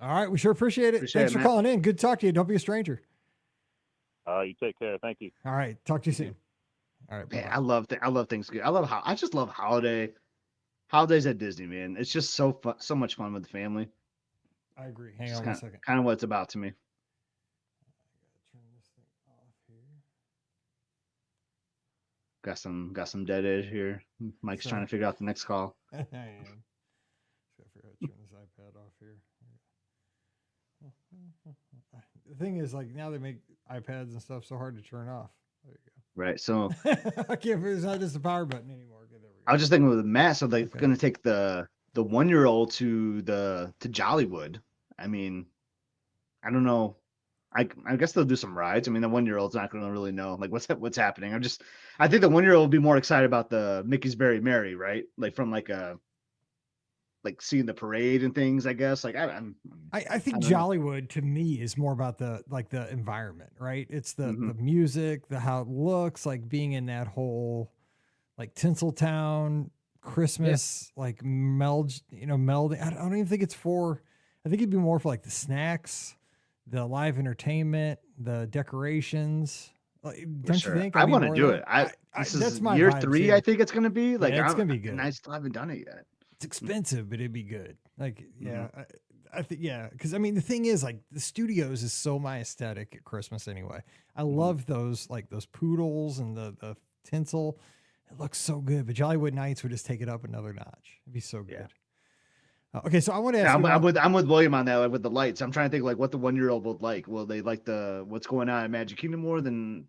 [SPEAKER 1] All right. We sure appreciate it.
[SPEAKER 3] Appreciate
[SPEAKER 1] Thanks
[SPEAKER 3] it,
[SPEAKER 1] for
[SPEAKER 3] Matt.
[SPEAKER 1] calling in. Good to talk to you. Don't be a stranger.
[SPEAKER 5] You take care. Thank you.
[SPEAKER 1] All right. Talk to you soon. All right.
[SPEAKER 3] Man,
[SPEAKER 1] bye-bye.
[SPEAKER 3] I love Thanksgiving. I just love holidays at Disney, man. It's just so much fun with the family.
[SPEAKER 1] I agree. Hang on one second.
[SPEAKER 3] Kind of what it's about to me.
[SPEAKER 1] Turn this thing off here.
[SPEAKER 3] Got some dead air here. Mike's
[SPEAKER 1] Sorry.
[SPEAKER 3] trying to figure out the next call.
[SPEAKER 1] I am. Just gotta figure out how to turn this iPad off here. The thing is, like, now they make iPads and stuff so hard to turn off. There you
[SPEAKER 3] Right. So
[SPEAKER 1] go. I can't. It's not just the power button anymore. Okay, there we go.
[SPEAKER 3] I was just thinking with Matt, so they're
[SPEAKER 1] Okay.
[SPEAKER 3] gonna take the 1-year-old to Jollywood. I mean, I don't know. I guess they'll do some rides. I mean, the 1-year-old's not gonna really know like what's happening. I think the 1-year-old will be more excited about the Mickey's Very Merry, right? Like from like seeing the parade and things. I guess like
[SPEAKER 1] I think
[SPEAKER 3] I don't know.
[SPEAKER 1] Jollywood to me is more about the environment, right? It's the music, how it looks, like being in that whole like Tinseltown Christmas, like melding. I don't even think it's for. I think it'd be more for like the snacks, the live entertainment, the decorations. Like, don't you think?
[SPEAKER 3] I
[SPEAKER 1] mean,
[SPEAKER 3] want to
[SPEAKER 1] more
[SPEAKER 3] do
[SPEAKER 1] of
[SPEAKER 3] it.
[SPEAKER 1] that?
[SPEAKER 3] This
[SPEAKER 1] that's
[SPEAKER 3] is
[SPEAKER 1] my
[SPEAKER 3] year
[SPEAKER 1] vibe,
[SPEAKER 3] 3.
[SPEAKER 1] too.
[SPEAKER 3] I think it's gonna be like
[SPEAKER 1] Yeah, it's gonna be good.
[SPEAKER 3] And I still haven't done it yet.
[SPEAKER 1] It's expensive, but it'd be good. Like, yeah, I think, yeah. Cause I mean, the thing is like the studios is so my aesthetic at Christmas anyway. I love those, like those poodles and the tinsel. It looks so good, but Jollywood Nights would just take it up another notch. It'd be so good.
[SPEAKER 3] Yeah.
[SPEAKER 1] Okay. So I want to ask
[SPEAKER 3] Yeah,
[SPEAKER 1] you
[SPEAKER 3] I'm with William on that, like with the lights. I'm trying to think like what the 1-year-old would like. Will they like what's going on at Magic Kingdom more than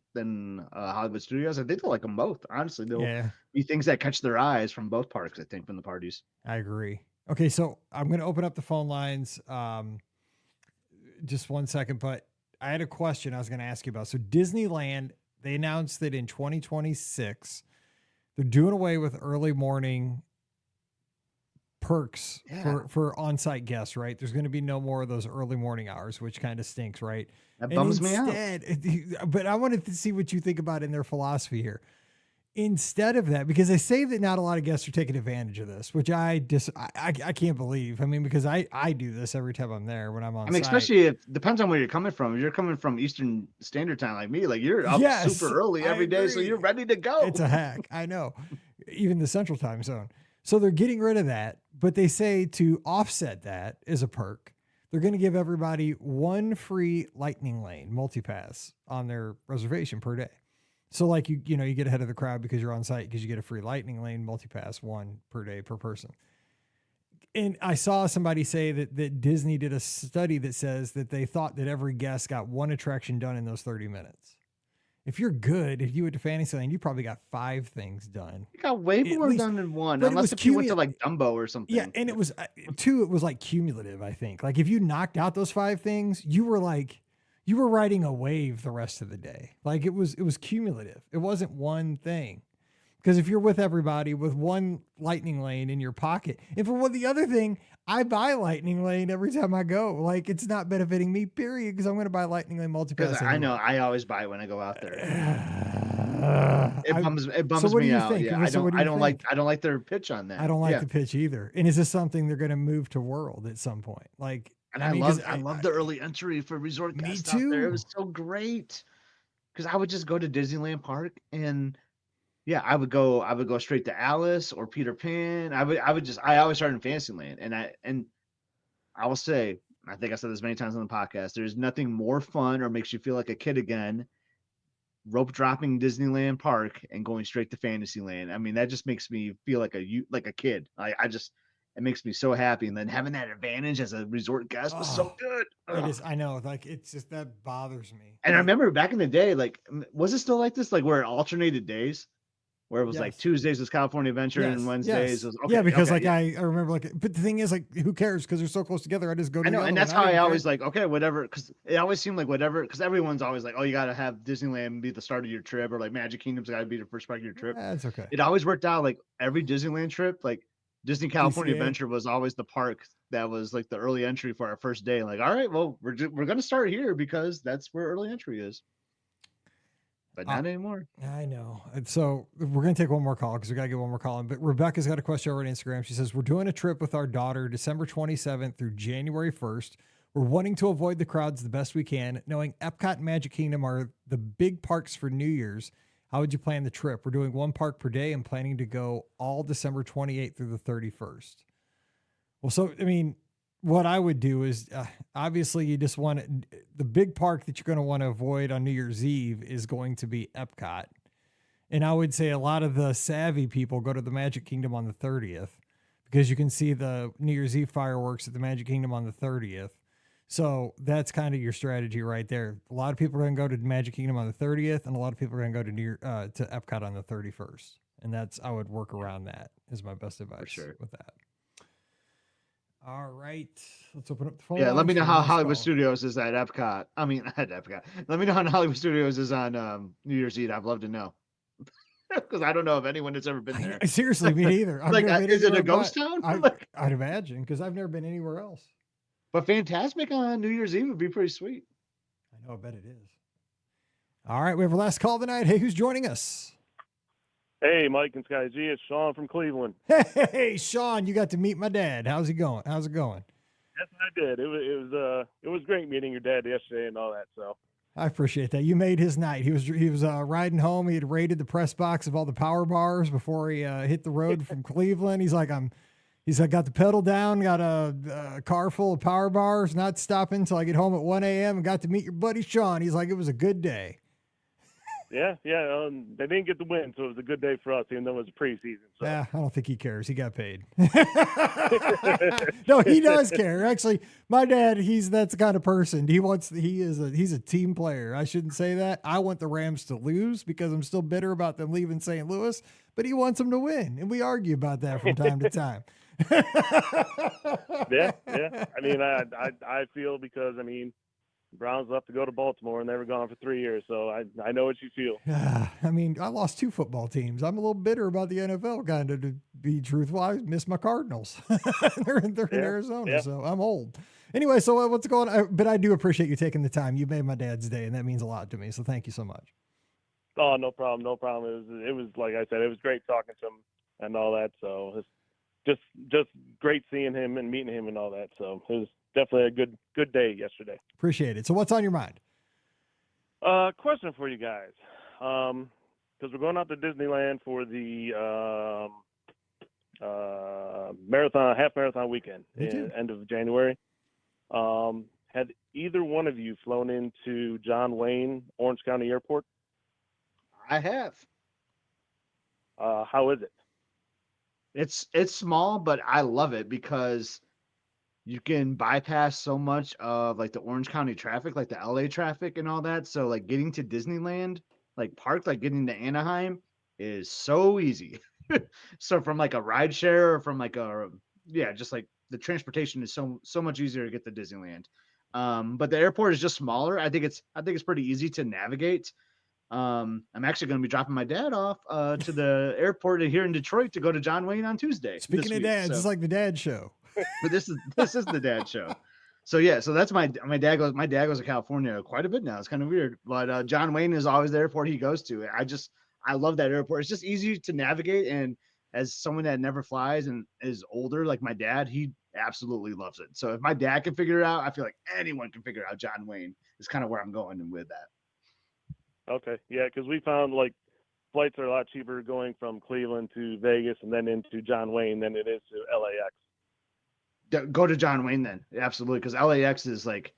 [SPEAKER 3] Hollywood Studios? I think they'll like them both. Honestly, they'll be things that catch their eyes from both parks. I think from the parties.
[SPEAKER 1] I agree. Okay, so I'm going to open up the phone lines. Just 1 second, but I had a question I was going to ask you about. So Disneyland, they announced that in 2026, they're doing away with early morning perks
[SPEAKER 3] Yeah.
[SPEAKER 1] for on-site guests, right? There's going to be no more of those early morning hours, which kind of stinks, right?
[SPEAKER 3] That bums me out.
[SPEAKER 1] But I wanted to see what you think about in their philosophy here. Instead of that, because they say that not a lot of guests are taking advantage of this, which I can't believe. I mean, because I do this every time I'm there when I'm on site.
[SPEAKER 3] Especially if depends on where you're coming from. If you're coming from Eastern Standard Time like me, like you're up super early every day, so you're ready to go.
[SPEAKER 1] It's a hack. I know. Even the Central Time Zone. So they're getting rid of that, but they say to offset that as a perk, they're going to give everybody one free lightning lane multipass on their reservation per day. So like you get ahead of the crowd because you're on site because you get a free lightning lane multipass, one per day per person. And I saw somebody say that Disney did a study that says that they thought that every guest got one attraction done in those 30 minutes. If you're good, if you went to Fantasyland, you probably got 5 things done.
[SPEAKER 3] You got way more done in one,
[SPEAKER 1] but
[SPEAKER 3] unless if you went to like Dumbo or something.
[SPEAKER 1] Yeah, and it was 2. It was like cumulative, I think. Like if you knocked out those 5 things, you were riding a wave the rest of the day. Like it was cumulative. It wasn't one thing. Because if you're with everybody with one lightning lane in your pocket, and for the other thing, I buy lightning lane every time I go. Like it's not benefiting me, period. Because I'm going to buy lightning lane multipass.
[SPEAKER 3] I know I always buy it when I go out there. It bums me out. Yeah, I don't like their pitch on that.
[SPEAKER 1] I don't like the pitch either. And is this something they're going to move to World at some point? Like.
[SPEAKER 3] And I love the early entry for resort guests out there. It was so great because I would just go to Disneyland Park and I would go straight to Alice or Peter Pan. I always started in Fantasyland, and I will say, I think I said this many times on the podcast, there's nothing more fun or makes you feel like a kid again, rope dropping Disneyland Park and going straight to Fantasyland. I mean, that just makes me feel like a kid. It makes me so happy. And then having that advantage as a resort guest was so good.
[SPEAKER 1] It is. I know. Like, it's just, that bothers me.
[SPEAKER 3] And I remember back in the day, like, was it still like this? Like where it alternated days? Where it was like Tuesdays was California Adventure and Wednesdays was
[SPEAKER 1] because I remember but the thing is, like, who cares? Because they're so close together. I just go to
[SPEAKER 3] and that's how I always like, okay, whatever. Because it always seemed like whatever, because everyone's always like, oh, you got to have Disneyland be the start of your trip, or like Magic Kingdom's got to be the first part of your trip.
[SPEAKER 1] That's okay.
[SPEAKER 3] It always worked out. Like every Disneyland trip, like Disney California Adventure was always the park that was like the early entry for our first day. Like, all right, well, we're going to start here because that's where early entry is. But not anymore.
[SPEAKER 1] I know. And so we're going to take one more call because we got to get one more call in. But Rebecca's got a question over on Instagram. She says, we're doing a trip with our daughter December 27th through January 1st. We're wanting to avoid the crowds the best we can, knowing Epcot and Magic Kingdom are the big parks for New Year's. How would you plan the trip? We're doing one park per day and planning to go all December 28th through the 31st. Well, so, I mean, what I would do is obviously you just want the big park that you're going to want to avoid on New Year's Eve is going to be Epcot. And I would say a lot of the savvy people go to the Magic Kingdom on the 30th because you can see the New Year's Eve fireworks at the Magic Kingdom on the 30th. So that's kind of your strategy right there. A lot of people are going to go to Magic Kingdom on the 30th, and a lot of people are going to go to Epcot on the 31st. And I would work around that is my best advice with that. All right, let's open up the phone.
[SPEAKER 3] Yeah, let me know how Hollywood Studios is at Epcot. I mean, at Epcot. Let me know how Hollywood Studios is on New Year's Eve. I'd love to know. Because I don't know of anyone that's ever been there.
[SPEAKER 1] Seriously, me neither.
[SPEAKER 3] Is it a ghost town?
[SPEAKER 1] I'd imagine, because I've never been anywhere else.
[SPEAKER 3] But Fantasmic on New Year's Eve would be pretty sweet.
[SPEAKER 1] I know, I bet it is. All right, we have our last call tonight. Hey, who's joining us?
[SPEAKER 5] Hey, Mike and Sky G, it's Sean from Cleveland.
[SPEAKER 1] Hey, Sean, you got to meet my dad. How's it going? Yes,
[SPEAKER 5] I did. It was great meeting your dad yesterday and all that. So
[SPEAKER 1] I appreciate that. You made his night. He was riding home. He had raided the press box of all the power bars before he hit the road from Cleveland. He's like, got the pedal down, got a car full of power bars, not stopping until I get home at 1 a.m. and got to meet your buddy Sean. He's like, it was a good day.
[SPEAKER 5] Yeah. They didn't get the win, so it was a good day for us, even though it was a preseason. So.
[SPEAKER 1] Yeah, I don't think he cares. He got paid. No, he does care. Actually, my dad, that's the kind of person. He's a team player. I shouldn't say that. I want the Rams to lose because I'm still bitter about them leaving St. Louis, but he wants them to win, and we argue about that from time to time.
[SPEAKER 5] Yeah. I mean, I feel because Browns left to go to Baltimore and they were gone for 3 years, so I know what you feel.
[SPEAKER 1] I mean, I lost 2 football teams. I'm a little bitter about the NFL kind of be truthful, I miss my Cardinals. they're in Arizona,
[SPEAKER 5] yeah.
[SPEAKER 1] so I'm old. Anyway, so what's going on? But I do appreciate you taking the time. You made my dad's day, and that means a lot to me. So thank you so much.
[SPEAKER 5] Oh, no problem, no problem. It was like I said, it was great talking to him and all that. So it's just great seeing him and meeting him and all that. So it was definitely a good day yesterday.
[SPEAKER 1] Appreciate it. So what's on your mind?
[SPEAKER 5] Question for you guys, because we're going out to Disneyland for the half marathon weekend, end of January. Had either one of you flown into John Wayne, Orange County Airport?
[SPEAKER 3] I have.
[SPEAKER 5] How is it?
[SPEAKER 3] It's small, but I love it because you can bypass so much of like the Orange County traffic, like the LA traffic and all that. So like getting to Disneyland, like park, like getting to Anaheim is so easy. So from like a ride share or from like just like the transportation is so much easier to get to Disneyland. But the airport is just smaller. I think it's pretty easy to navigate. I'm actually going to be dropping my dad off to the airport here in Detroit to go to John Wayne on Tuesday.
[SPEAKER 1] Speaking of dads, it's like the dad show.
[SPEAKER 3] But this is the dad show. So yeah, so that's my dad goes to California quite a bit now. It's kind of weird, but John Wayne is always the airport he goes to. I love that airport. It's just easy to navigate, and as someone that never flies and is older, like my dad, he absolutely loves it. So if my dad can figure it out, I feel like anyone can figure out John Wayne. Is kind of where I'm going with that.
[SPEAKER 5] Okay, yeah, because we found like flights are a lot cheaper going from Cleveland to Vegas and then into John Wayne than it is to LAX.
[SPEAKER 3] Go to John Wayne then, absolutely, because LAX is like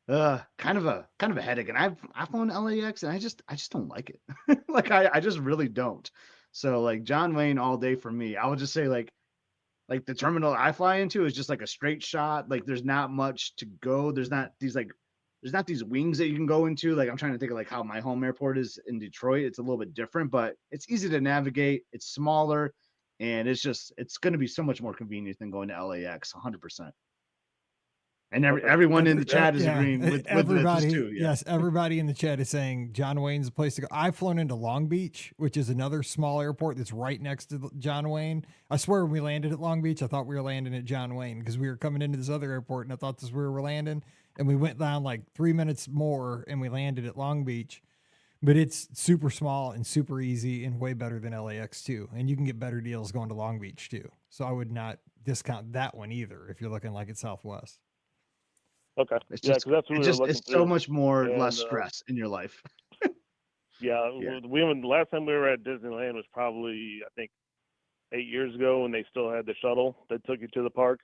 [SPEAKER 3] kind of a headache, and I've flown LAX and I just don't like it. Like I just really don't. So like John Wayne all day for me. I would just say like the terminal I fly into is just like a straight shot. Like there's not much to go. There's not these wings that you can go into. Like I'm trying to think of like how my home airport is in Detroit. It's a little bit different, but it's easy to navigate. It's smaller, and it's going to be so much more convenient than going to LAX 100%. And everyone in the chat is agreeing with
[SPEAKER 1] everybody.
[SPEAKER 3] this too. Yeah.
[SPEAKER 1] Yes, everybody in the chat is saying John Wayne's the place to go. I've flown into Long Beach, which is another small airport that's right next to John Wayne. I swear when we landed at Long Beach, I thought we were landing at John Wayne because we were coming into this other airport, and I thought this was where we were landing. And we went down like 3 minutes more, and we landed at Long Beach. But it's super small and super easy and way better than LAX too. And you can get better deals going to Long Beach too. So I would not discount that one either if you're looking like it's Southwest.
[SPEAKER 5] Okay.
[SPEAKER 3] That's what it's so much more less stress in your life.
[SPEAKER 5] Yeah. Last time we were at Disneyland was probably, I think, 8 years ago when they still had the shuttle that took you to the park.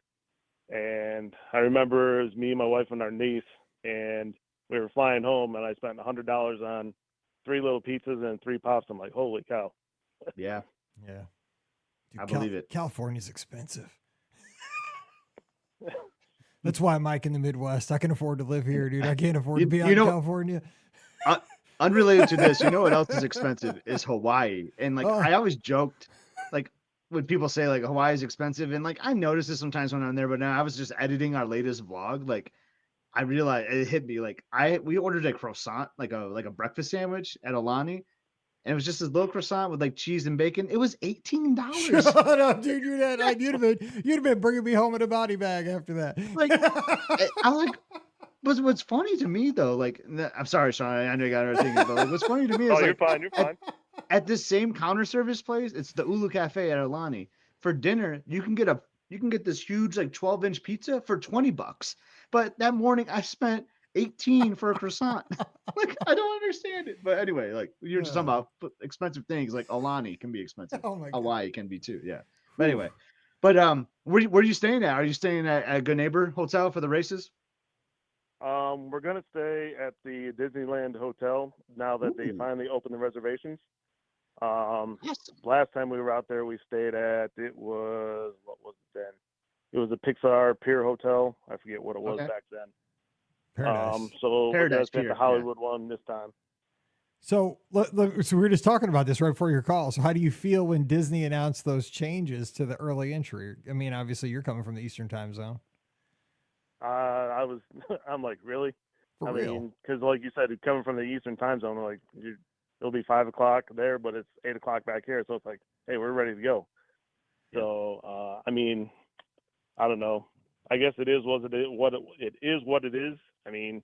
[SPEAKER 5] And I remember it was me, my wife, and our niece, and we were flying home, and I spent $100 on 3 little pizzas and 3 pops. I'm like, holy cow.
[SPEAKER 3] Yeah.
[SPEAKER 1] Yeah. Dude,
[SPEAKER 3] I believe it.
[SPEAKER 1] California's expensive. That's why I'm Mike in the Midwest. I can afford to live here, dude. I can't afford to be out in California.
[SPEAKER 3] Unrelated to this, you know what else is expensive is Hawaii. And like I always joked, like when people say like Hawaii is expensive, and like I notice this sometimes when I'm there, but now I was just editing our latest vlog. Like I realized it hit me. Like we ordered a croissant, like a breakfast sandwich at Alani. And it was just this little croissant with like cheese and bacon. It was $18.
[SPEAKER 1] Shut up, dude. You'd have been bringing me home in a body bag after that.
[SPEAKER 3] Like, I like. What's funny to me though, like, I'm sorry, Sean. I know you got other things, but like, what's funny to me is
[SPEAKER 5] you're fine. You're fine.
[SPEAKER 3] At this same counter service place, it's the Ulu Cafe at Alani. For dinner, you can get this huge like 12-inch pizza for $20. But that morning, I spent 18 for a croissant. Like I don't understand it. But anyway, like you're just talking about expensive things. Like Alani can be expensive.
[SPEAKER 1] Oh my God.
[SPEAKER 3] Hawaii can be too. Yeah. But anyway, where are you staying at? Are you staying at a Good Neighbor Hotel for the races?
[SPEAKER 5] We're gonna stay at the Disneyland Hotel now that they finally opened the reservations.
[SPEAKER 3] Yes.
[SPEAKER 5] Last time we were out there, we stayed at what was it then? It was a Pixar Pier Hotel. I forget what it was back then.
[SPEAKER 1] Paradise.
[SPEAKER 5] So we're gonna stay at the
[SPEAKER 3] Pier,
[SPEAKER 5] Hollywood one this time.
[SPEAKER 1] So we were just talking about this right before your call. So how do you feel when Disney announced those changes to the early entry? I mean, obviously you're coming from the Eastern time zone.
[SPEAKER 5] I'm like, really?
[SPEAKER 1] For real?
[SPEAKER 5] Mean, because like you said, coming from the Eastern time zone, like it'll be 5 o'clock there, but it's 8 o'clock back here. So it's like, hey, we're ready to go. So, I mean, I don't know. I guess it is what it is. I mean,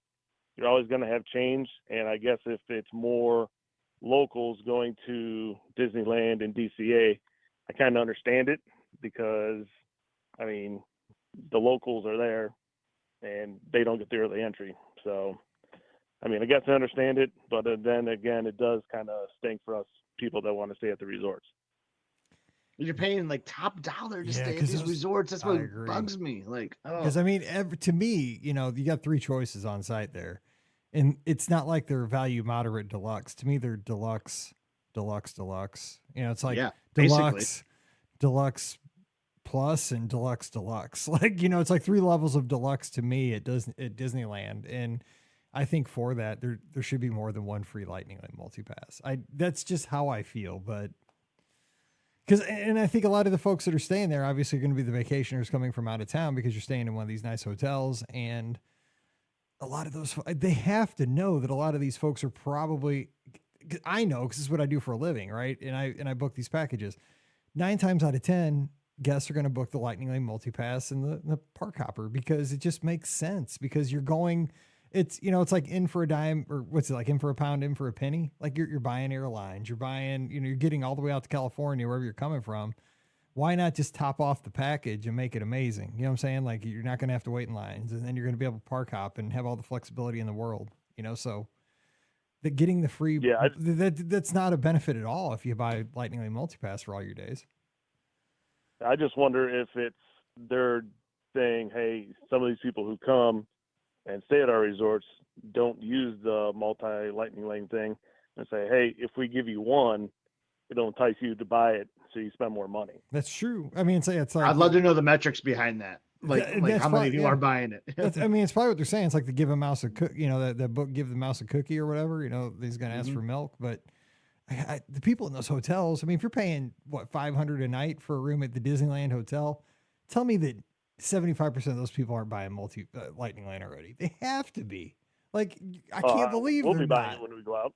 [SPEAKER 5] you're always going to have change. And I guess if it's more locals going to Disneyland and DCA, I kind of understand it because, I mean, the locals are there and they don't get the early entry. So, I mean, I guess I understand it, but then again, it does kind of stink for us people that want to stay at the resorts.
[SPEAKER 3] You're paying like top dollar to
[SPEAKER 1] Yeah,
[SPEAKER 3] stay at
[SPEAKER 1] 'cause
[SPEAKER 3] these
[SPEAKER 1] those-
[SPEAKER 3] resorts. That's
[SPEAKER 1] I
[SPEAKER 3] what
[SPEAKER 1] agree.
[SPEAKER 3] bugs me. Like, oh,
[SPEAKER 1] Because I mean, to me, you know, you got 3 choices on site there, and it's not like they're value moderate deluxe. To me, they're deluxe. You know, it's like
[SPEAKER 3] yeah, basically.
[SPEAKER 1] deluxe plus, and deluxe. Like, you know, it's like 3 levels of deluxe to me at Disneyland, and I think for that there should be more than one free Lightning Lane multi-pass. That's just how I feel, but. And I think a lot of the folks that are staying there obviously are going to be the vacationers coming from out of town because you're staying in one of these nice hotels. And a lot of those, they have to know that a lot of these folks are probably, I know, because this is what I do for a living, right? And I book these packages. 9 times out of 10, guests are going to book the Lightning Lane multi-pass and the Park Hopper because it just makes sense because you're going, it's, you know, it's like in for a dime, or what's it like, in for a pound, in for a penny. Like you're buying airlines, you're buying, you know, you're getting all the way out to California, wherever you're coming from. Why not just top off the package and make it amazing? You know what I'm saying? Like you're not going to have to wait in lines, and then you're going to be able to park hop and have all the flexibility in the world, you know? So getting the free, that's not a benefit at all if you buy Lightning Lane multi-pass for all your days.
[SPEAKER 5] I just wonder if they're saying, hey, some of these people who come and stay at our resorts don't use the multi-Lightning Lane thing and say, hey, if we give you one, it'll entice you to buy it so you spend more money.
[SPEAKER 1] That's true. I mean, it's like
[SPEAKER 3] I'd love to know the metrics behind that. Like how many people are buying it.
[SPEAKER 1] I mean, it's probably what they're saying. It's like the give a mouse a cookie, you know, that book, Give the Mouse a Cookie or whatever, you know, he's going to ask for milk. But the people in those hotels, I mean, if you're paying what, $500 a night for a room at the Disneyland hotel, tell me that 75% of those people aren't buying Lightning Lane already. They have to be. Like, I can't believe
[SPEAKER 5] we'll
[SPEAKER 1] they're
[SPEAKER 5] be buying
[SPEAKER 1] not.
[SPEAKER 5] it when we go out.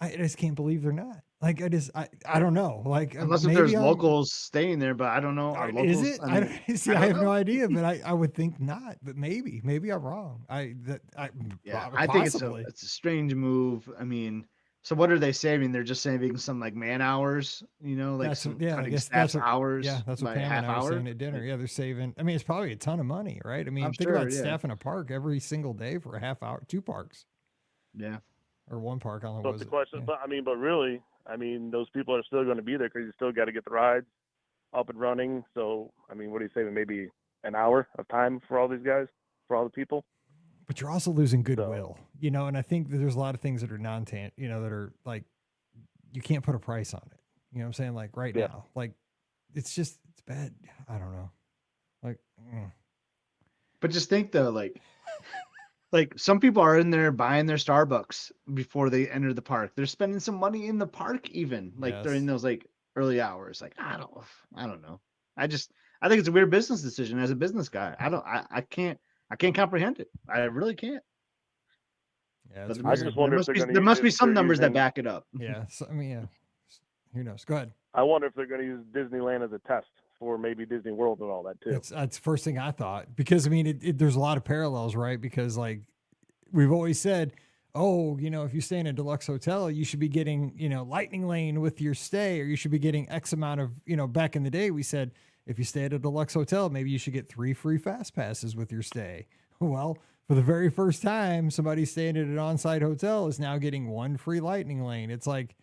[SPEAKER 1] I just can't believe they're not. Like, I don't know. Like,
[SPEAKER 3] unless if there's locals staying there, but I don't know. Are locals,
[SPEAKER 1] is it?
[SPEAKER 3] I mean,
[SPEAKER 1] I have no idea, but I would think not. But maybe I'm wrong.
[SPEAKER 3] I think it's a strange move. I mean, so what are they saving? They're just saving some like man hours, you know, like cutting staff's hours.
[SPEAKER 1] Yeah, that's what Pam and I were saying at dinner. Yeah, they're saving. I mean, it's probably a ton of money, right? I mean, think about staffing a park every single day for a half hour, 2 parks.
[SPEAKER 3] Yeah.
[SPEAKER 1] Or 1 park on the
[SPEAKER 5] But the question, but really, I mean, those people are still going to be there because you still got to get the rides up and running. So, I mean, what are you saving? Maybe an hour of time for all these guys, for all the people?
[SPEAKER 1] But you're also losing goodwill, you know, and I think that there's a lot of things that are you know, that are like, you can't put a price on it. You know what I'm saying? Like now, like it's bad. I don't know. Like,
[SPEAKER 3] but just think though, like some people are in there buying their Starbucks before they enter the park. They're spending some money in the park, even during those like early hours. Like, I don't know. I think it's a weird business decision as a business guy. I can't comprehend it. I really can't.
[SPEAKER 1] Yeah,
[SPEAKER 5] I just wonder
[SPEAKER 3] there must be some numbers that back it up.
[SPEAKER 1] Yeah. So, I mean, yeah. Who knows? Go ahead.
[SPEAKER 5] I wonder if they're going to use Disneyland as a test for maybe Disney World and all that too.
[SPEAKER 1] That's the first thing I thought, because I mean, there's a lot of parallels, right? Because like we've always said, oh, you know, if you stay in a deluxe hotel, you should be getting, you know, Lightning Lane with your stay, or you should be getting X amount of, you know, back in the day, we said, if you stay at a deluxe hotel, maybe you should get 3 free fast passes with your stay. Well, for the very first time, somebody staying at an on-site hotel is now getting 1 free Lightning Lane. It's like,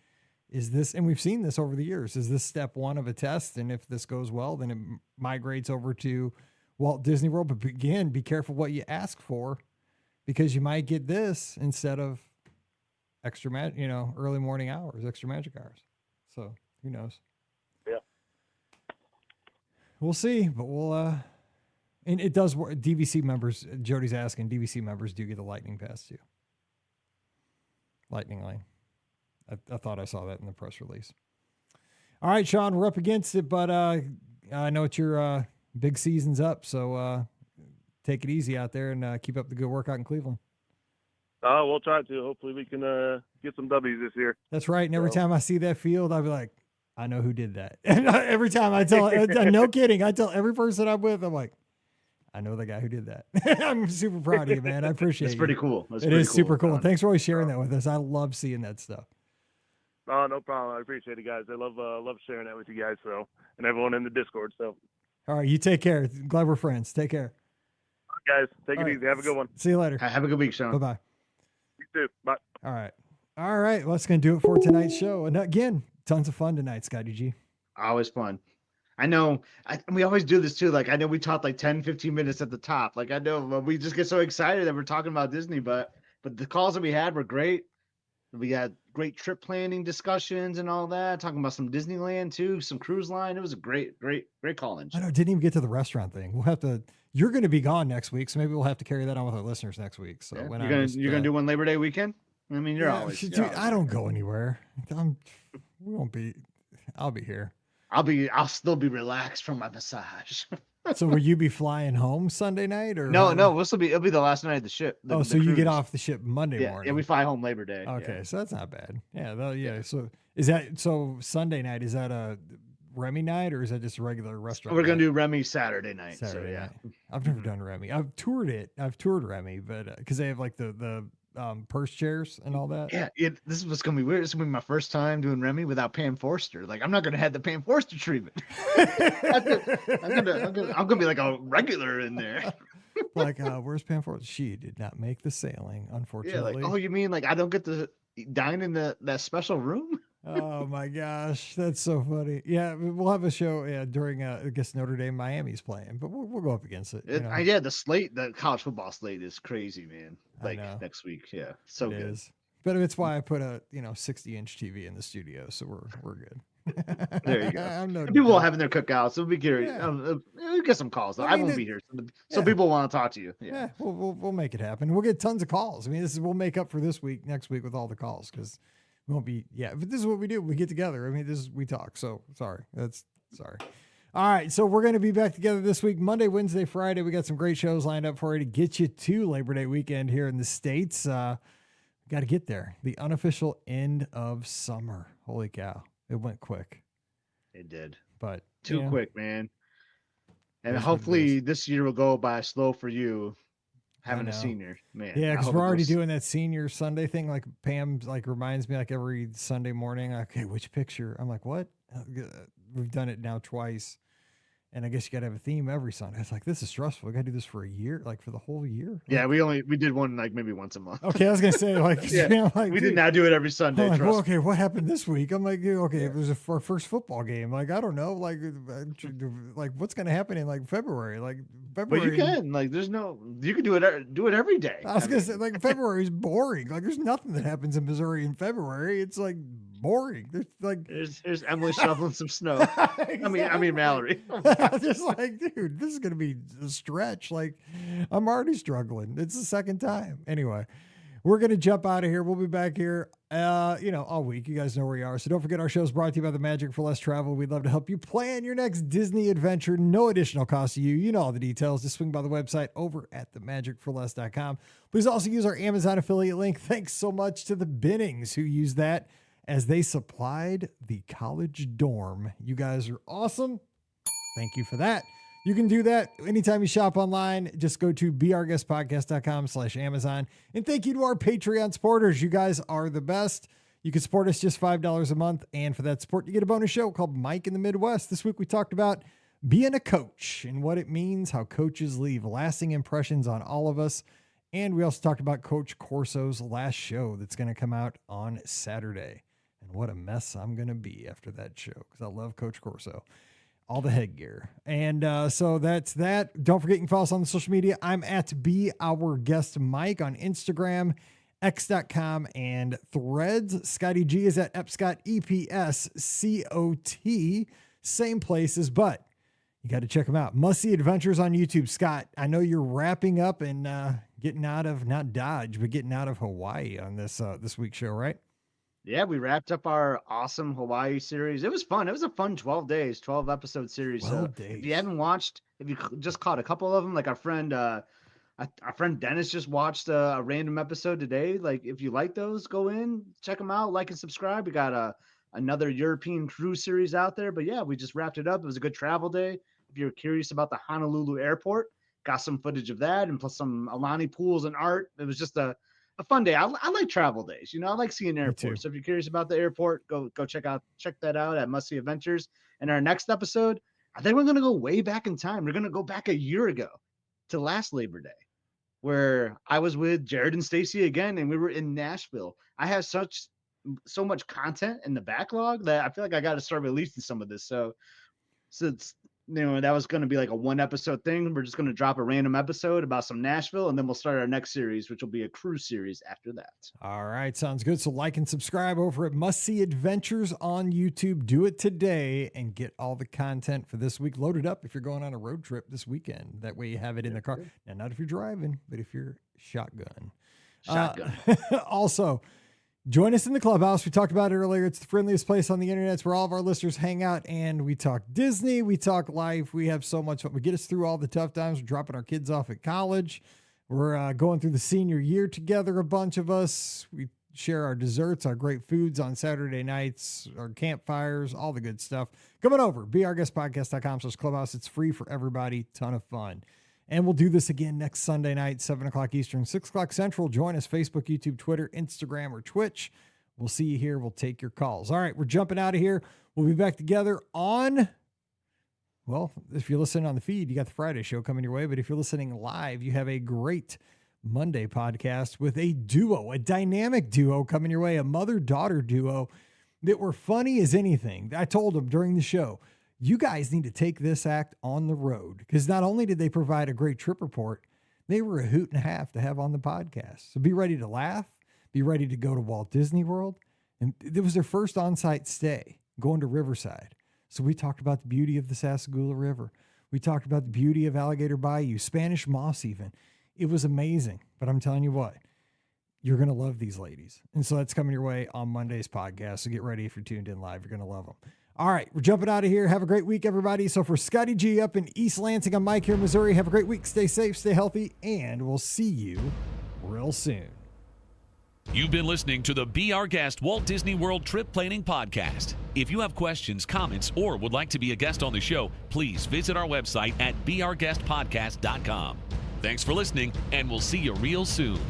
[SPEAKER 1] is this, and we've seen this over the years, is this step 1 of a test? And if this goes well, then it migrates over to Walt Disney World. But again, be careful what you ask for, because you might get this instead of extra early morning hours, extra magic hours. So who knows?
[SPEAKER 5] Yeah.
[SPEAKER 1] We'll see, but we'll, and it does work. DVC members, Jody's asking, DVC members do get the Lightning Pass too. Lightning Lane. I thought I saw that in the press release. All right, Sean, we're up against it, but I know it's your big season's up, so take it easy out there and keep up the good work out in Cleveland.
[SPEAKER 5] We'll try to. Hopefully we can get some W's this year.
[SPEAKER 1] That's right. And every time I see that field, I'll be like, I know who did that. And every time I tell, no kidding, I tell every person I'm with, I'm like, I know the guy who did that. I'm super proud of you, man. I appreciate it.
[SPEAKER 3] It's pretty cool.
[SPEAKER 1] It is super cool. Thanks for always sharing that with us. I love seeing that stuff.
[SPEAKER 5] Oh, no problem. I appreciate it, guys. I love sharing that with you guys. So, and everyone in the Discord. So,
[SPEAKER 1] all right, you take care. Glad we're friends. Take care.
[SPEAKER 5] Guys, take it easy. Have a good one.
[SPEAKER 1] See you later.
[SPEAKER 3] Have a good week, Sean.
[SPEAKER 1] Bye-bye.
[SPEAKER 5] You too. Bye.
[SPEAKER 1] All right. Well, that's going to do it for tonight's show. And again, tons of fun tonight, Scotty G.
[SPEAKER 3] Always fun. I know. We always do this too. Like, I know we talked like 10, 15 minutes at the top. Like, I know we just get so excited that we're talking about Disney, but the calls that we had were great. We had great trip planning discussions and all that, talking about some Disneyland too, some cruise line. It was a great call-in show.
[SPEAKER 1] I know, didn't even get to the restaurant thing. We'll have to, you're going to be gone next week, so maybe we'll have to carry that on with our listeners next week. So
[SPEAKER 3] Yeah.
[SPEAKER 1] when
[SPEAKER 3] You're going to do one Labor Day weekend? I mean, you're always.
[SPEAKER 1] Dude, I don't go anywhere. I'll be here.
[SPEAKER 3] I'll still be relaxed from my massage.
[SPEAKER 1] So will you be flying home Sunday night or
[SPEAKER 3] no? It'll be the last night of the ship.
[SPEAKER 1] So you get off the ship Monday morning.
[SPEAKER 3] Yeah, we fly home Labor Day.
[SPEAKER 1] Okay, so that's not bad. Yeah. So Sunday night, is that a Remy night or is that just a regular restaurant?
[SPEAKER 3] We're gonna do Remy Saturday night.
[SPEAKER 1] Night. I've never done Remy. I've toured it. I've toured Remy, but because they have like the purse chairs and all that.
[SPEAKER 3] Yeah, this is what's gonna be weird. This is gonna be my first time doing Remy without Pam Forster. Like, I'm not gonna have the Pam Forster treatment. I'm gonna be like a regular in there.
[SPEAKER 1] Like, where's Pam Forster? She did not make the sailing, unfortunately.
[SPEAKER 3] Yeah, like, oh, you mean like I don't get to dine in that special room?
[SPEAKER 1] Oh my gosh, that's so funny. Yeah, we'll have a show during I guess Notre Dame Miami's playing, but we'll go up against it.
[SPEAKER 3] Yeah, the college football slate is crazy, man. Like next week, yeah, so
[SPEAKER 1] it
[SPEAKER 3] good.
[SPEAKER 1] Is. But it's why I put a 60-inch TV in the studio, so we're good.
[SPEAKER 3] There you go. People will have in their cookouts. So we'll be curious.
[SPEAKER 1] Yeah.
[SPEAKER 3] We'll get some calls. I won't be here, so people want to talk to you.
[SPEAKER 1] Yeah, we'll make it happen. We'll get tons of calls. I mean, we'll make up for this week, next week with all the calls because. We won't be, but this is what we do. We get together. I mean, we talk. So sorry. All right. So we're going to be back together this week, Monday, Wednesday, Friday. We got some great shows lined up for you to get you to Labor Day weekend here in the States. Got to get there. The unofficial end of summer. Holy cow. It went quick.
[SPEAKER 3] It did.
[SPEAKER 1] But
[SPEAKER 3] too quick, man. And hopefully this year will go by slow for you. Having a senior, man.
[SPEAKER 1] Yeah, because we're already doing that senior Sunday thing. Like Pam reminds me every Sunday morning, okay, which picture? I'm like, what? We've done it now twice. And I guess you got to have a theme every Sunday. It's like, this is stressful. We got to do this for a year, for the whole year.
[SPEAKER 3] Yeah, we did one maybe once a month.
[SPEAKER 1] Okay, I was going to say
[SPEAKER 3] we did not do it every Sunday.
[SPEAKER 1] I'm like, well, okay, what happened this week? I'm like, okay, it was our first football game. Like, I don't know, what's going to happen in February? February.
[SPEAKER 3] But you can you can do it every day.
[SPEAKER 1] I was going to say February is boring. There's nothing that happens in Missouri in February. It's boring. There's
[SPEAKER 3] here's Emily shoveling some snow. Exactly. I mean Mallory.
[SPEAKER 1] Just dude, this is gonna be a stretch. I'm already struggling. It's the second time. Anyway, we're gonna jump out of here. We'll be back here all week. You guys know where we are. So don't forget, our show is brought to you by the Magic for Less Travel. We'd love to help you plan your next Disney adventure. No additional cost to you. You know all the details. Just swing by the website over at themagicforless.com. Please also use our Amazon affiliate link. Thanks so much to the Binnings who used that as they supplied the college dorm. You guys are awesome. Thank you for that. You can do that anytime you shop online. Just go to beourguestpodcast.com/Amazon. And thank you to our Patreon supporters. You guys are the best. You can support us just $5 a month. And for that support, you get a bonus show called Mike in the Midwest. This week, we talked about being a coach and what it means, how coaches leave lasting impressions on all of us. And we also talked about Coach Corso's last show that's going to come out on Saturday. And what a mess I'm going to be after that show because I love Coach Corso. All the headgear. And so that's that. Don't forget, you can follow us on the social media. I'm at Be Our Guest Mike on Instagram, x.com, and Threads. Scotty G is at Epscot, EPSCOT. Same places, but you got to check them out. Must See Adventures on YouTube. Scott, I know you're wrapping up and getting out of, not Dodge, but getting out of Hawaii on this week's show, right?
[SPEAKER 3] Yeah, we wrapped up our awesome Hawaii series. It was fun. It was a fun 12 days, 12 episode series.
[SPEAKER 1] 12 days.
[SPEAKER 3] If you haven't watched, if you just caught a couple of them, like our friend Dennis just watched a random episode today. If you like those, go in, check them out, like and subscribe. We got another European cruise series out there. But yeah, we just wrapped it up. It was a good travel day. If you're curious about the Honolulu airport, got some footage of that and plus some Alani pools and art. It was just a fun day. I like travel days. You know, I like seeing airports. So if you're curious about the airport, go check that out at Must See Adventures. And our next episode, I think we're going to go way back in time. We're going to go back a year ago to last Labor Day, where I was with Jared and Stacy again, and we were in Nashville. I have so much content in the backlog that I feel like I got to start releasing some of this. So it's, that was going to be like a 1 episode thing. We're just going to drop a random episode about some Nashville, and then we'll start our next series, which will be a cruise series after that.
[SPEAKER 1] All right. Sounds good. So like and subscribe over at Must See Adventures on YouTube. Do it today and get all the content for this week loaded up if you're going on a road trip this weekend. That way you have it in the car. Now, not if you're driving, but if you're shotgun. Also, join us in the clubhouse. We talked about it earlier. It's the friendliest place on the internet. It's where all of our listeners hang out, and we talk Disney. We talk life. We have so much fun. We get us through all the tough times. We're dropping our kids off at college. We're going through the senior year together, a bunch of us. We share our desserts, our great foods on Saturday nights, our campfires, all the good stuff. Coming over, beourguestpodcast.com/clubhouse. It's free for everybody. Ton of fun. And we'll do this again next Sunday night, 7 o'clock Eastern, 6 o'clock Central. Join us, Facebook, YouTube, Twitter, Instagram, or Twitch. We'll see you here. We'll take your calls. All right, we're jumping out of here. We'll be back together on, well, if you're listening on the feed, you got the Friday show coming your way. But if you're listening live, you have a great Monday podcast with a duo, a dynamic duo coming your way, a mother-daughter duo that were funny as anything. I told them during the show, you guys need to take this act on the road, because not only did they provide a great trip report, they were a hoot and a half to have on the podcast. So be ready to laugh, be ready to go to Walt Disney World. And it was their first on-site stay going to Riverside. So we talked about the beauty of the Sassagoula River. We talked about the beauty of Alligator Bayou, Spanish Moss even. It was amazing. But I'm telling you what, you're going to love these ladies. And so that's coming your way on Monday's podcast. So get ready if you're tuned in live. You're going to love them. All right, we're jumping out of here. Have a great week, everybody. So for Scotty G up in East Lansing, I'm Mike here in Missouri. Have a great week. Stay safe, stay healthy, and we'll see you real soon.
[SPEAKER 2] You've been listening to the Be Our Guest Walt Disney World Trip Planning Podcast. If you have questions, comments, or would like to be a guest on the show, please visit our website at beourguestpodcast.com. Thanks for listening, and we'll see you real soon.